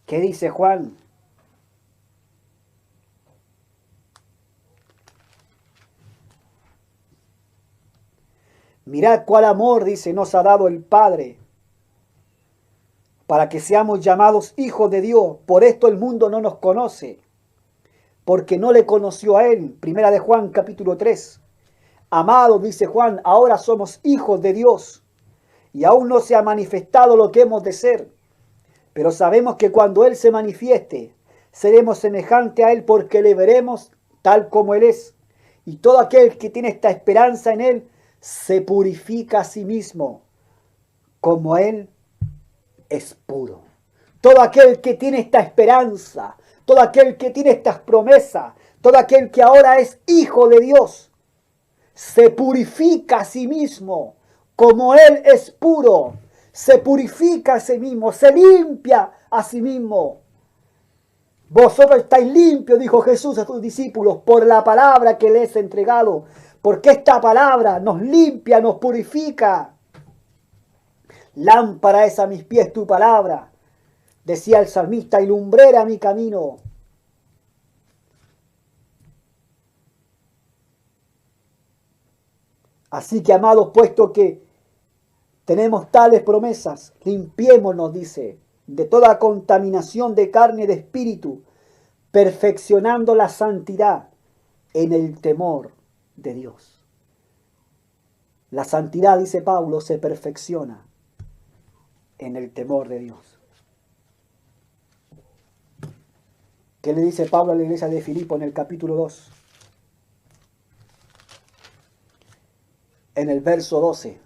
¿Qué dice Juan? Mirad cuál amor, dice, nos ha dado el Padre, para que seamos llamados hijos de Dios. Por esto el mundo no nos conoce, porque no le conoció a Él. Primera de Juan, capítulo 3. Amados, dice Juan, ahora somos hijos de Dios, y aún no se ha manifestado lo que hemos de ser. Pero sabemos que cuando Él se manifieste, seremos semejantes a Él, porque le veremos tal como Él es. Y todo aquel que tiene esta esperanza en Él, se purifica a sí mismo, como Él es puro. Todo aquel que tiene esta esperanza, todo aquel que tiene estas promesas, todo aquel que ahora es hijo de Dios, se purifica a sí mismo, como Él es puro. Se purifica a sí mismo, se limpia a sí mismo. Vosotros estáis limpios, dijo Jesús a sus discípulos, por la palabra que les he entregado. Porque esta palabra nos limpia, nos purifica. Lámpara es a mis pies tu palabra, decía el salmista, y lumbrera mi camino. Así que, amados, puesto que tenemos tales promesas, limpiémonos, dice, de toda contaminación de carne y de espíritu, perfeccionando la santidad en el temor de Dios. La santidad, dice Pablo, se perfecciona en el temor de Dios. ¿Qué le dice Pablo a la iglesia de Filipo en el capítulo 2? En el verso 12.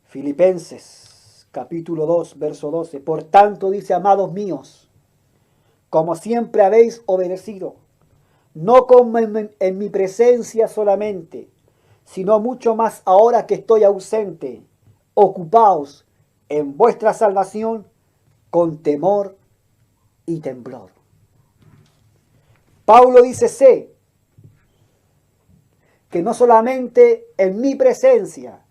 Filipenses, capítulo 2, verso 12. Por tanto, dice, amados míos, como siempre habéis obedecido, no como en mi presencia solamente, sino mucho más ahora que estoy ausente, ocupaos en vuestra salvación con temor y temblor. Pablo dice, sé que no solamente en mi presencia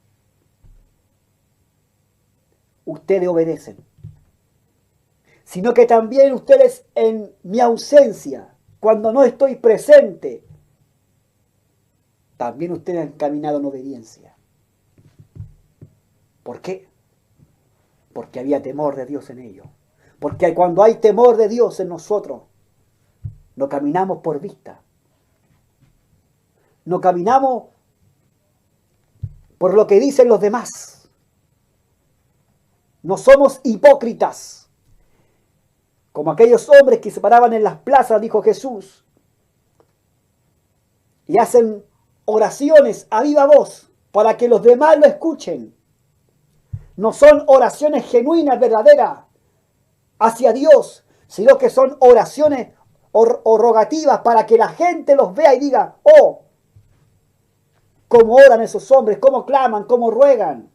ustedes obedecen, sino que también ustedes en mi ausencia, cuando no estoy presente, también ustedes han caminado en obediencia. ¿Por qué? Porque había temor de Dios en ellos. Porque cuando hay temor de Dios en nosotros, no caminamos por vista. No caminamos por lo que dicen los demás. No somos hipócritas. Como aquellos hombres que se paraban en las plazas, dijo Jesús, y hacen oraciones a viva voz para que los demás lo escuchen. No son oraciones genuinas, verdaderas, hacia Dios, sino que son oraciones o rogativas para que la gente los vea y diga, oh, cómo oran esos hombres, cómo claman, cómo ruegan,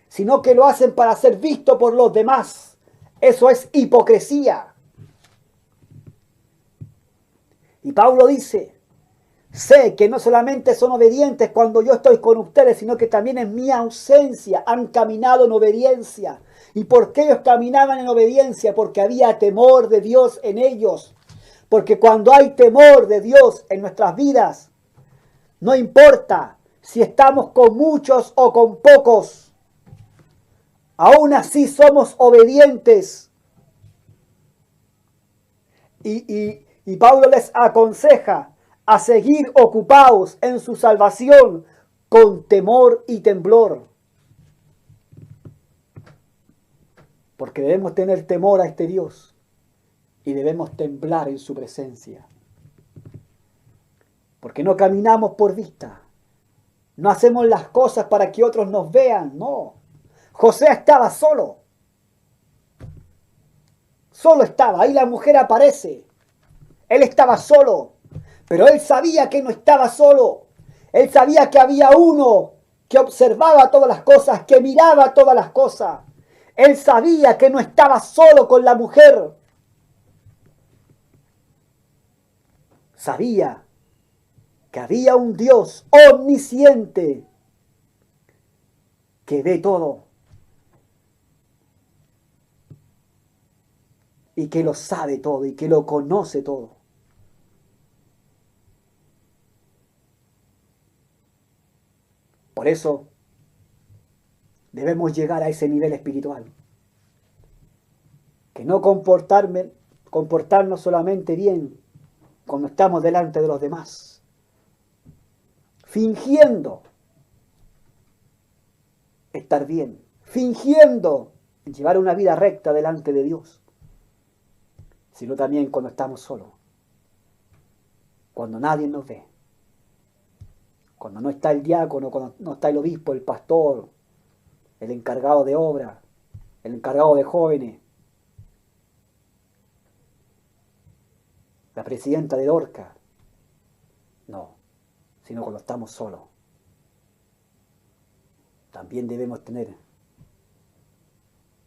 sino que lo hacen para ser visto por los demás. Eso es hipocresía. Y Pablo dice, sé que no solamente son obedientes cuando yo estoy con ustedes, sino que también en mi ausencia han caminado en obediencia. ¿Y por qué ellos caminaban en obediencia? Porque había temor de Dios en ellos. Porque cuando hay temor de Dios en nuestras vidas, no importa si estamos con muchos o con pocos, aún así somos obedientes. Y Pablo les aconseja a seguir ocupados en su salvación con temor y temblor. Porque debemos tener temor a este Dios y debemos temblar en su presencia. Porque no caminamos por vista. No hacemos las cosas para que otros nos vean, no. José estaba solo. Solo estaba. Ahí la mujer aparece. Él estaba solo. Pero él sabía que no estaba solo. Él sabía que había uno que observaba todas las cosas, que miraba todas las cosas. Él sabía que no estaba solo con la mujer. Sabía que había un Dios omnisciente que ve todo y que lo sabe todo y que lo conoce todo. Por eso debemos llegar a ese nivel espiritual. Que no comportarnos solamente bien cuando estamos delante de los demás, fingiendo estar bien, fingiendo llevar una vida recta delante de Dios, sino también cuando estamos solos, cuando nadie nos ve, cuando no está el diácono, cuando no está el obispo, el pastor, el encargado de obra, el encargado de jóvenes, la presidenta de Dorca. No, sino cuando estamos solos. También debemos tener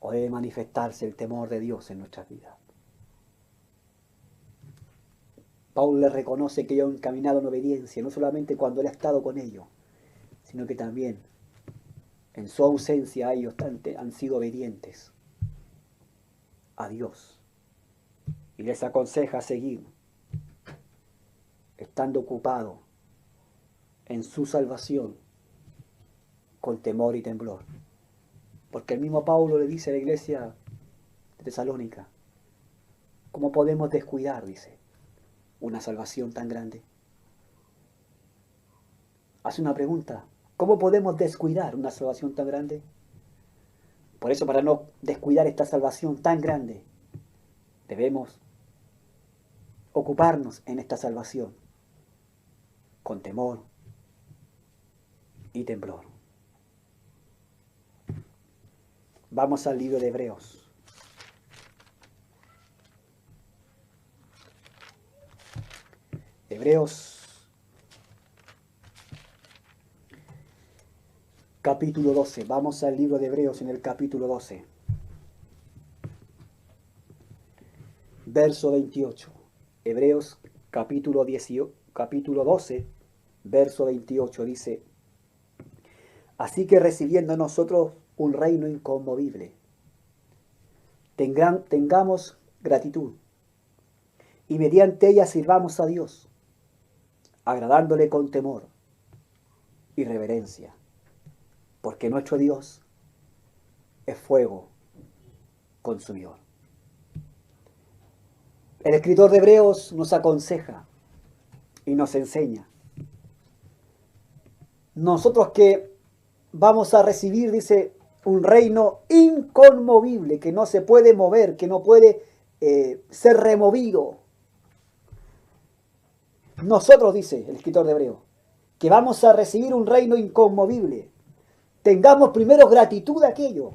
o debe manifestarse el temor de Dios en nuestras vidas. Pablo le reconoce que ellos han caminado en obediencia, no solamente cuando él ha estado con ellos, sino que también en su ausencia ellos han sido obedientes a Dios. Y les aconseja seguir estando ocupado en su salvación con temor y temblor. Porque el mismo Pablo le dice a la iglesia de Tesalónica, ¿cómo podemos descuidar, dice, una salvación tan grande? Hace una pregunta, ¿cómo podemos descuidar una salvación tan grande? Por eso, para no descuidar esta salvación tan grande, debemos ocuparnos en esta salvación con temor y temblor. Vamos al libro de Hebreos. Hebreos capítulo 12. Vamos al libro de Hebreos en el capítulo 12. Verso 28. Hebreos capítulo 12, verso 28 dice: así que recibiendo nosotros un reino inconmovible, tengamos gratitud y mediante ella sirvamos a Dios, agradándole con temor y reverencia, porque nuestro Dios es fuego consumidor. El escritor de Hebreos nos aconseja y nos enseña. Nosotros que vamos a recibir, dice, un reino inconmovible, que no se puede mover, que no puede ser removido. Nosotros, dice el escritor de Hebreos, que vamos a recibir un reino inconmovible. tengamos primero gratitud de aquello.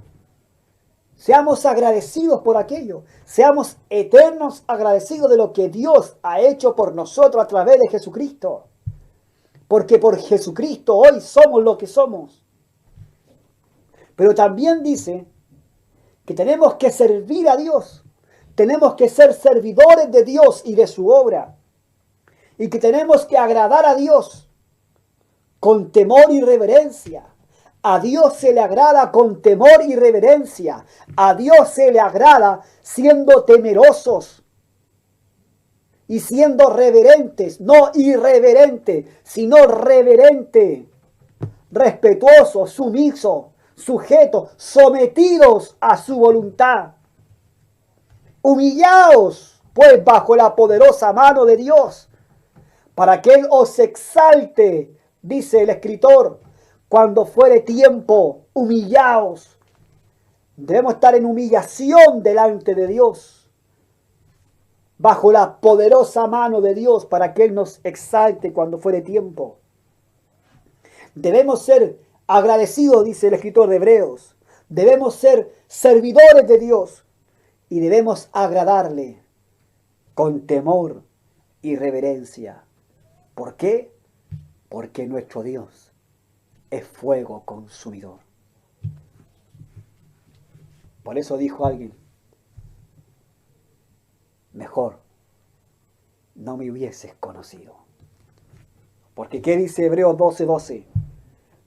Seamos agradecidos por aquello. Seamos eternos agradecidos de lo que Dios ha hecho por nosotros a través de Jesucristo. Porque por Jesucristo hoy somos lo que somos. Pero también dice que tenemos que servir a Dios. Tenemos que ser servidores de Dios y de su obra. Y que tenemos que agradar a Dios con temor y reverencia. A Dios se le agrada con temor y reverencia. A Dios se le agrada siendo temerosos y siendo reverentes. No irreverente, sino reverente, respetuoso, sumiso, sujetos, sometidos a su voluntad. Humillaos, pues, bajo la poderosa mano de Dios, para que Él os exalte, dice el escritor, cuando fuere tiempo. Humillaos. Debemos estar en humillación delante de Dios, bajo la poderosa mano de Dios, para que Él nos exalte cuando fuere tiempo. Debemos ser agradecidos, dice el escritor de Hebreos. Debemos ser servidores de Dios y debemos agradarle con temor y reverencia. ¿Por qué? Porque nuestro Dios es fuego consumidor. Por eso dijo alguien: mejor no me hubieses conocido. Porque ¿qué dice Hebreos 12:12?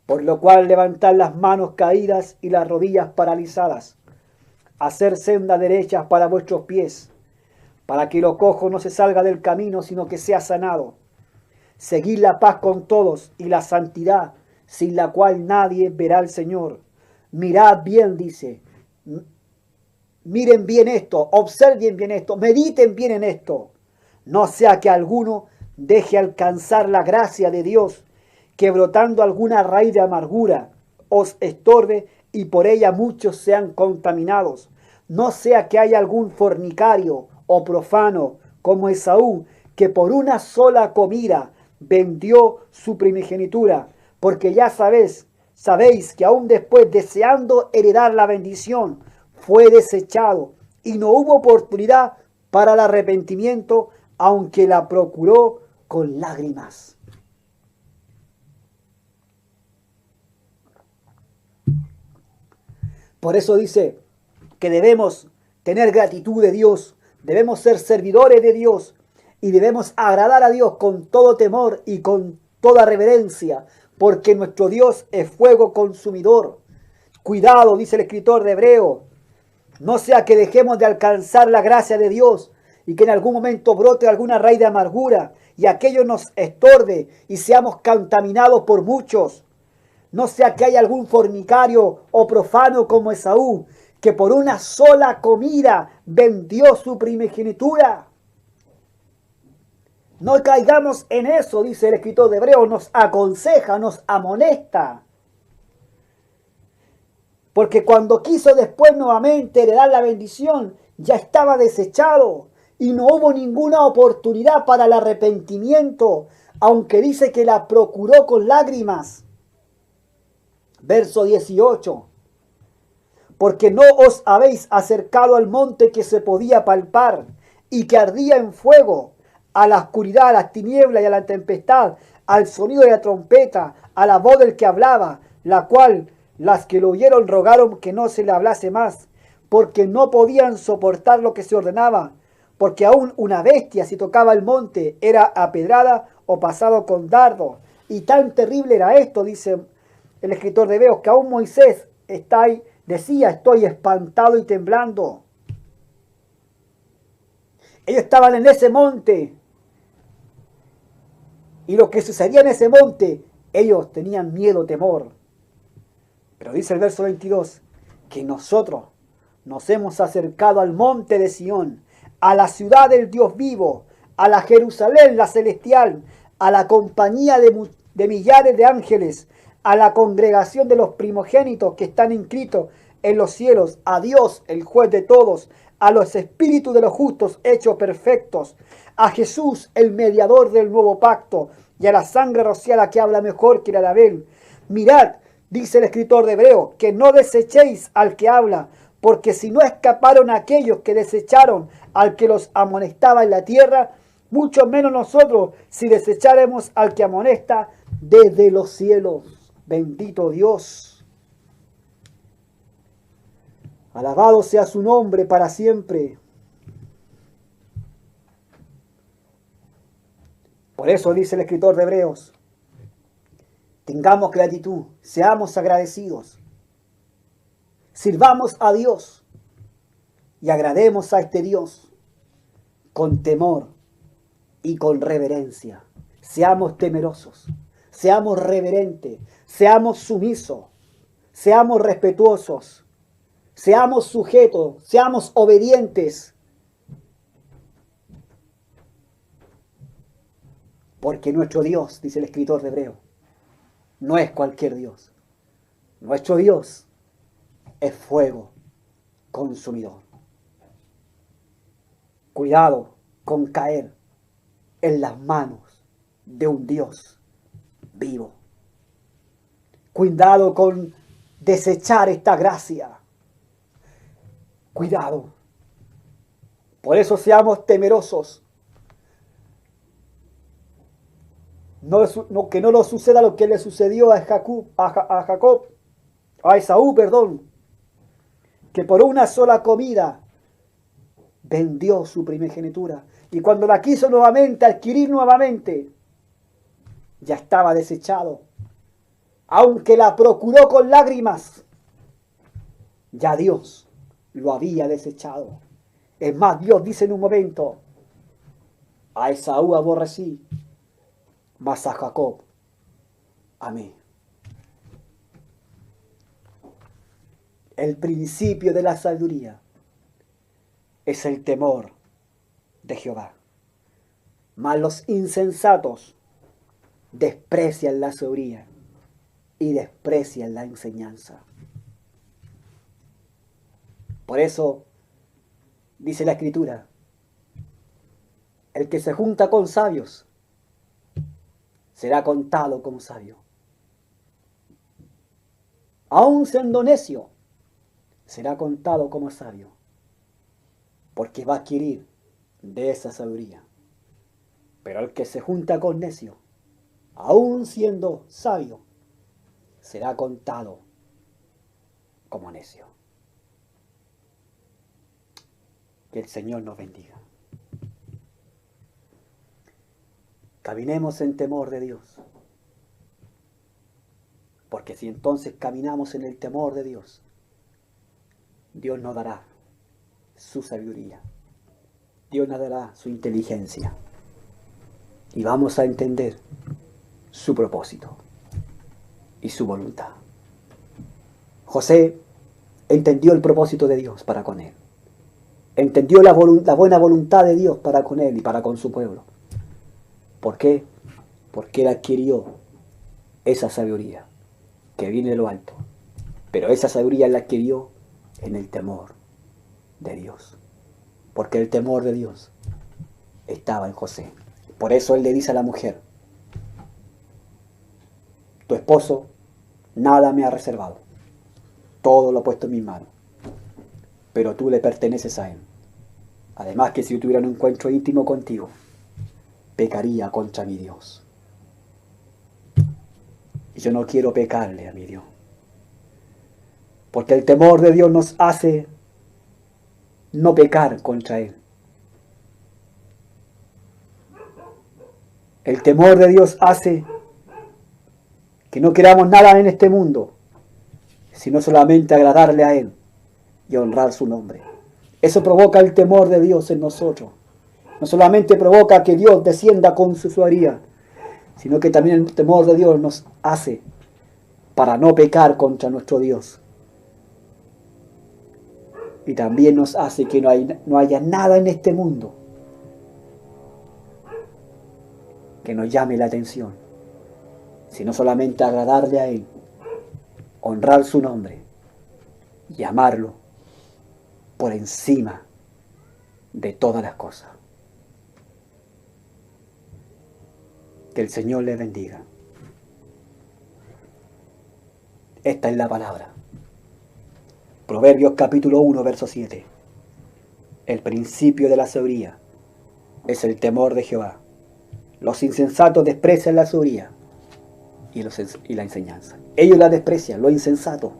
Por lo cual levantad las manos caídas y las rodillas paralizadas, hacer sendas derechas para vuestros pies, para que lo cojo no se salga del camino, sino que sea sanado. Seguid la paz con todos y la santidad, sin la cual nadie verá al Señor. Mirad bien, dice. Miren bien esto, observen bien esto, mediten bien en esto. No sea que alguno deje alcanzar la gracia de Dios, que brotando alguna raíz de amargura os estorbe y por ella muchos sean contaminados. No sea que haya algún fornicario o profano como Esaú, que por una sola comida vendió su primogenitura, porque ya sabéis que aún después, deseando heredar la bendición, fue desechado y no hubo oportunidad para el arrepentimiento, aunque la procuró con lágrimas. Por eso dice que debemos tener gratitud de Dios, debemos ser servidores de Dios y debemos agradar a Dios con todo temor y con toda reverencia, porque nuestro Dios es fuego consumidor. Cuidado, dice el escritor de Hebreos, no sea que dejemos de alcanzar la gracia de Dios y que en algún momento brote alguna raíz de amargura y aquello nos estorbe y seamos contaminados por muchos. No sea que haya algún fornicario o profano como Esaú, que por una sola comida vendió su primogenitura. No caigamos en eso, dice el escritor de Hebreos, nos aconseja, nos amonesta. Porque cuando quiso después nuevamente heredar la bendición, ya estaba desechado y no hubo ninguna oportunidad para el arrepentimiento, aunque dice que la procuró con lágrimas. Verso 18. Porque no os habéis acercado al monte que se podía palpar y que ardía en fuego, a la oscuridad, a las tinieblas y a la tempestad, al sonido de la trompeta, a la voz del que hablaba, la cual las que lo oyeron rogaron que no se le hablase más, porque no podían soportar lo que se ordenaba, porque aún una bestia, si tocaba el monte, era apedrada o pasado con dardo. Y tan terrible era esto, dice el escritor de Hebreos, que aún Moisés decía: estoy espantado y temblando. Ellos estaban en ese monte, y lo que sucedía en ese monte, ellos tenían miedo, temor. Pero dice el verso 22, que nosotros nos hemos acercado al monte de Sión, a la ciudad del Dios vivo, a la Jerusalén, la celestial, a la compañía de millares de ángeles, a la congregación de los primogénitos que están inscritos en los cielos, a Dios, el juez de todos, a los espíritus de los justos hechos perfectos, a Jesús, el mediador del nuevo pacto, y a la sangre rociada que habla mejor que la de Abel. Mirad dice el escritor de Hebreos, que no desechéis al que habla, porque si no escaparon aquellos que desecharon al que los amonestaba en la tierra, mucho menos nosotros si desecháremos al que amonesta desde los cielos. Bendito Dios. Alabado sea su nombre para siempre. Por eso dice el escritor de Hebreos, tengamos gratitud, seamos agradecidos, sirvamos a Dios y agrademos a este Dios con temor y con reverencia. Seamos temerosos, seamos reverentes, seamos sumisos, seamos respetuosos, seamos sujetos, seamos obedientes. Porque nuestro Dios, dice el escritor de Hebreo, no es cualquier Dios. Nuestro Dios es fuego consumidor. Cuidado con caer en las manos de un Dios vivo. Cuidado con desechar esta gracia. Cuidado. Por eso seamos temerosos. Que no nos suceda lo que le sucedió a Esaú, que por una sola comida vendió su primogenitura, y cuando la quiso nuevamente adquirir nuevamente, ya estaba desechado. Aunque la procuró con lágrimas, ya Dios lo había desechado. Es más, Dios dice en un momento, a Esaú aborrecí, mas a Jacob amé. El principio de la sabiduría es el temor de Jehová. Mas los insensatos desprecian la sabiduría y desprecian la enseñanza. Por eso dice la Escritura, el que se junta con sabios será contado como sabio. Aun siendo necio, será contado como sabio, porque va a adquirir de esa sabiduría. Pero el que se junta con necio, aun siendo sabio, será contado como necio. Que el Señor nos bendiga. Caminemos en temor de Dios. Porque si entonces caminamos en el temor de Dios, Dios nos dará su sabiduría. Dios nos dará su inteligencia. Y vamos a entender su propósito y su voluntad. José entendió el propósito de Dios para con él. Entendió la buena voluntad de Dios para con él y para con su pueblo. ¿Por qué? Porque él adquirió esa sabiduría que viene de lo alto. Pero esa sabiduría la adquirió en el temor de Dios. Porque el temor de Dios estaba en José. Por eso él le dice a la mujer, tu esposo nada me ha reservado. Todo lo ha puesto en mis manos. Pero tú le perteneces a él. Además que si yo tuviera un encuentro íntimo contigo, pecaría contra mi Dios. Y yo no quiero pecarle a mi Dios. Porque el temor de Dios nos hace no pecar contra Él. El temor de Dios hace que no queramos nada en este mundo, sino solamente agradarle a Él y honrar su nombre. Eso provoca el temor de Dios en nosotros. No solamente provoca que Dios descienda con su sabiduría, sino que también el temor de Dios nos hace para no pecar contra nuestro Dios. Y también nos hace que no haya nada en este mundo que nos llame la atención, sino solamente agradarle a Él, honrar su nombre y amarlo por encima de todas las cosas. Que el Señor les bendiga Esta es la palabra. Proverbios capítulo 1, verso 7. El principio de la sabiduría es el temor de Jehová. Los insensatos desprecian la sabiduría y la enseñanza. Ellos la desprecian, los insensatos,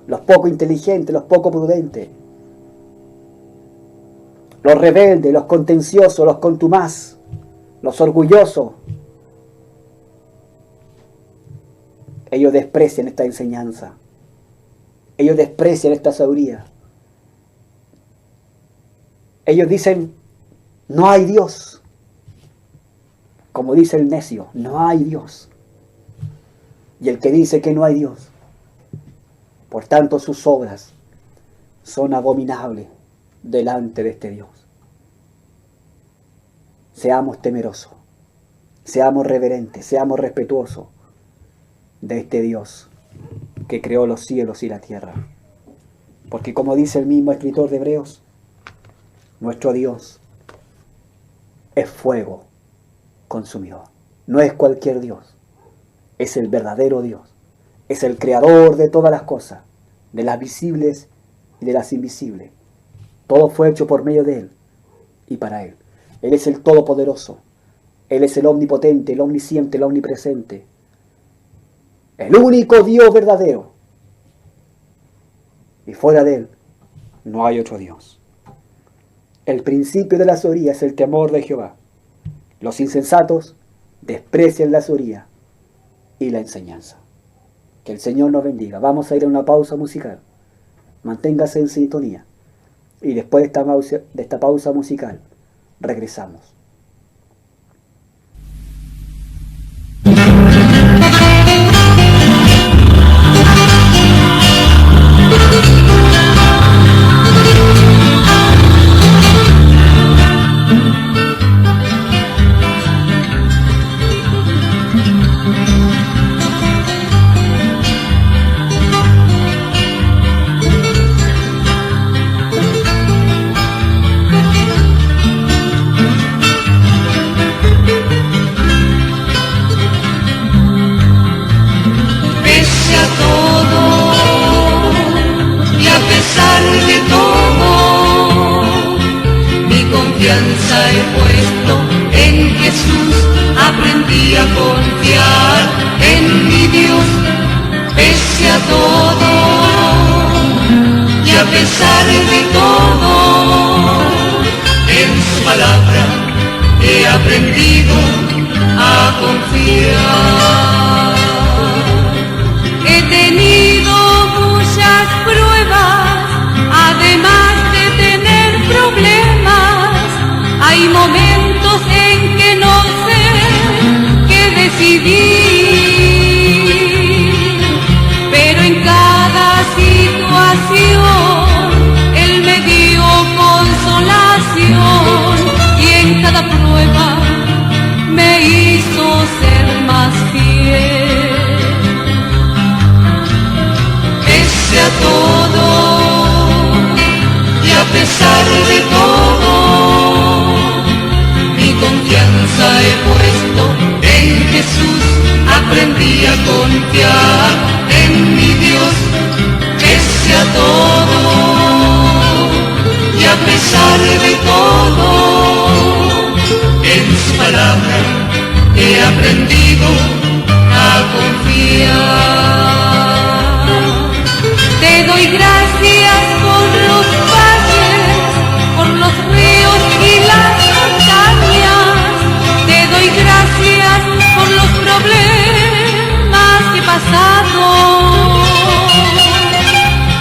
los poco inteligentes, los poco prudentes, los rebeldes, los contenciosos, los contumaz, los orgullosos. Ellos desprecian esta enseñanza. Ellos desprecian esta sabiduría. Ellos dicen, no hay Dios. Como dice el necio, no hay Dios. Y el que dice que no hay Dios, por tanto sus obras son abominables delante de este Dios. Seamos temerosos, seamos reverentes, seamos respetuosos de este Dios que creó los cielos y la tierra. Porque como dice el mismo escritor de Hebreos, nuestro Dios es fuego consumidor. No es cualquier Dios, es el verdadero Dios. Es el creador de todas las cosas, de las visibles y de las invisibles. Todo fue hecho por medio de Él y para Él. Él es el Todopoderoso. Él es el Omnipotente, el Omnisciente, el Omnipresente. El único Dios verdadero. Y fuera de Él no hay otro Dios. El principio de la sabiduría es el temor de Jehová. Los insensatos desprecian la sabiduría y la enseñanza. Que el Señor nos bendiga. Vamos a ir a una pausa musical. Manténgase en sintonía. Y después de esta pausa musical, regresamos. He puesto en Jesús, aprendí a confiar en mi Dios, pese a todo y a pesar de todo, en su palabra he aprendido a confiar. He tenido muchas pruebas, además de tener problemas. Hay momentos en que no sé qué decidir, pero en cada situación Él me dio consolación y en cada prueba me hizo ser más fiel. Pese a todo y a pesar de todo, confianza he puesto en Jesús, aprendí a confiar en mi Dios, pese a todo y a pesar de todo, en su palabra he aprendido a confiar. Te doy gracias por los valles, por los ríos y las gracias por los problemas que he pasado,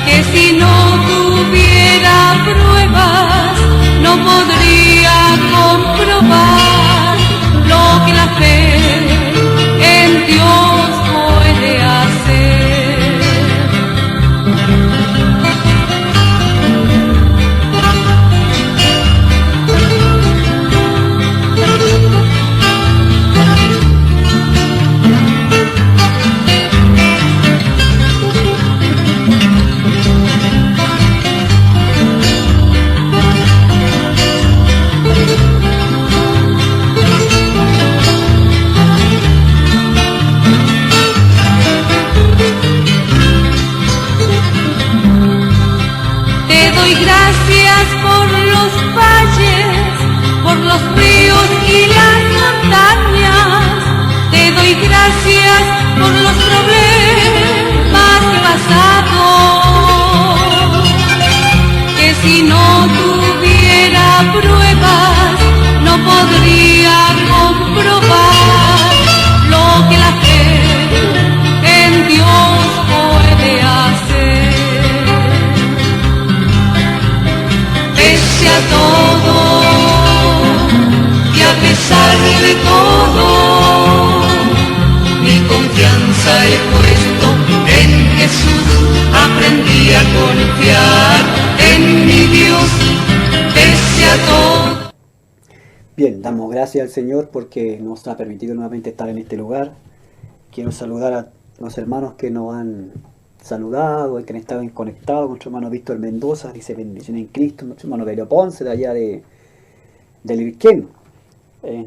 que si no tuviera pruebas no podría comprobar lo que la fe gracias por los problemas que he pasado, que si no tuviera pruebas no podría comprobar lo que la fe en Dios puede hacer. Pese a todo y a pesar de todo, mi confianza he puesto en Jesús, aprendí a confiar en mi Dios, pese a todo. Bien, damos gracias al Señor porque nos ha permitido nuevamente estar en este lugar. Quiero saludar a los hermanos que nos han saludado, que han estado conectados. Nuestro hermano Víctor Mendoza dice bendición en Cristo. Nuestro hermano Belio Ponce de allá del Virquén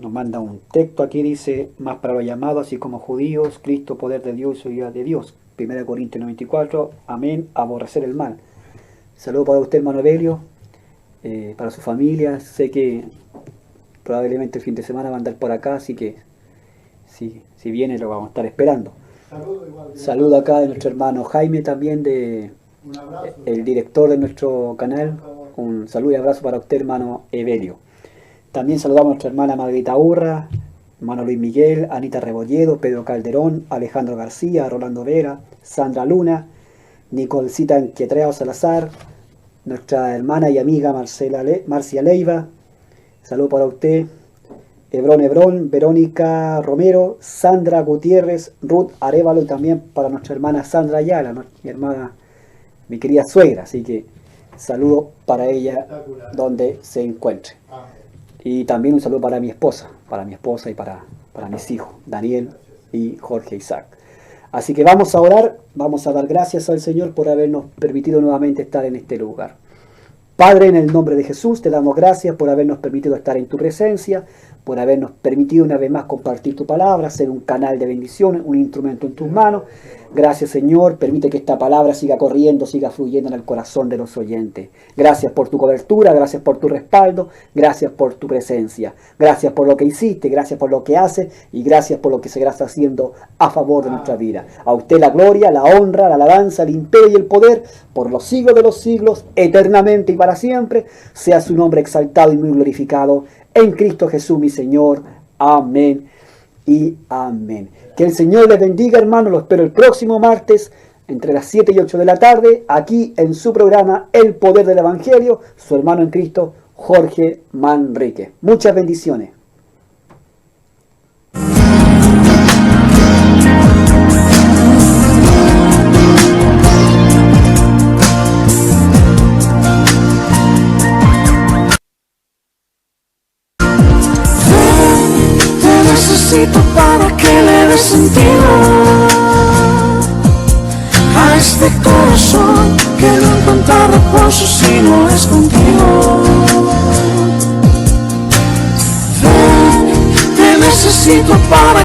nos manda un texto aquí, dice: más para los llamados, así como judíos, Cristo, poder de Dios y vida de Dios. 1 Corintios 94, amén, aborrecer el mal. Saludos para usted, hermano Belio, para su familia. Sé que probablemente el fin de semana va a andar por acá, así que si viene lo vamos a estar esperando. Saludo acá de nuestro hermano Jaime también, el director de nuestro canal. Un saludo y abrazo para usted, hermano Evelio. También saludamos a nuestra hermana Margarita Urra, hermano Luis Miguel, Anita Rebolledo, Pedro Calderón, Alejandro García, Rolando Vera, Sandra Luna, Nicolcita Enquetrao Salazar, nuestra hermana y amiga Marcia Leiva. Saludo para usted, Hebrón, Verónica Romero, Sandra Gutiérrez, Ruth Arevalo, y también para nuestra hermana Sandra Ayala, mi querida suegra. Así que saludo para ella donde se encuentre. Y también un saludo para mi esposa y para mis hijos, Daniel y Jorge Isaac. Así que vamos a orar, vamos a dar gracias al Señor por habernos permitido nuevamente estar en este lugar. Padre, en el nombre de Jesús, te damos gracias por habernos permitido estar en tu presencia, por habernos permitido una vez más compartir tu palabra, ser un canal de bendición, un instrumento en tus manos. Gracias, Señor, permite que esta palabra siga corriendo, siga fluyendo en el corazón de los oyentes. Gracias por tu cobertura, gracias por tu respaldo, gracias por tu presencia. Gracias por lo que hiciste, gracias por lo que haces y gracias por lo que seguirás haciendo a favor de nuestra vida. A usted la gloria, la honra, la alabanza, el imperio y el poder por los siglos de los siglos, eternamente y para siempre. Sea su nombre exaltado y muy glorificado en Cristo Jesús, mi Señor. Amén y amén. Que el Señor les bendiga, hermanos. Lo espero el próximo martes entre las 7 y 8 de la tarde, aquí en su programa El Poder del Evangelio, su hermano en Cristo, Jorge Manrique. Muchas bendiciones. Para que le des sentido a este corazón que no encuentra reposo si no es contigo. Ven, te necesito para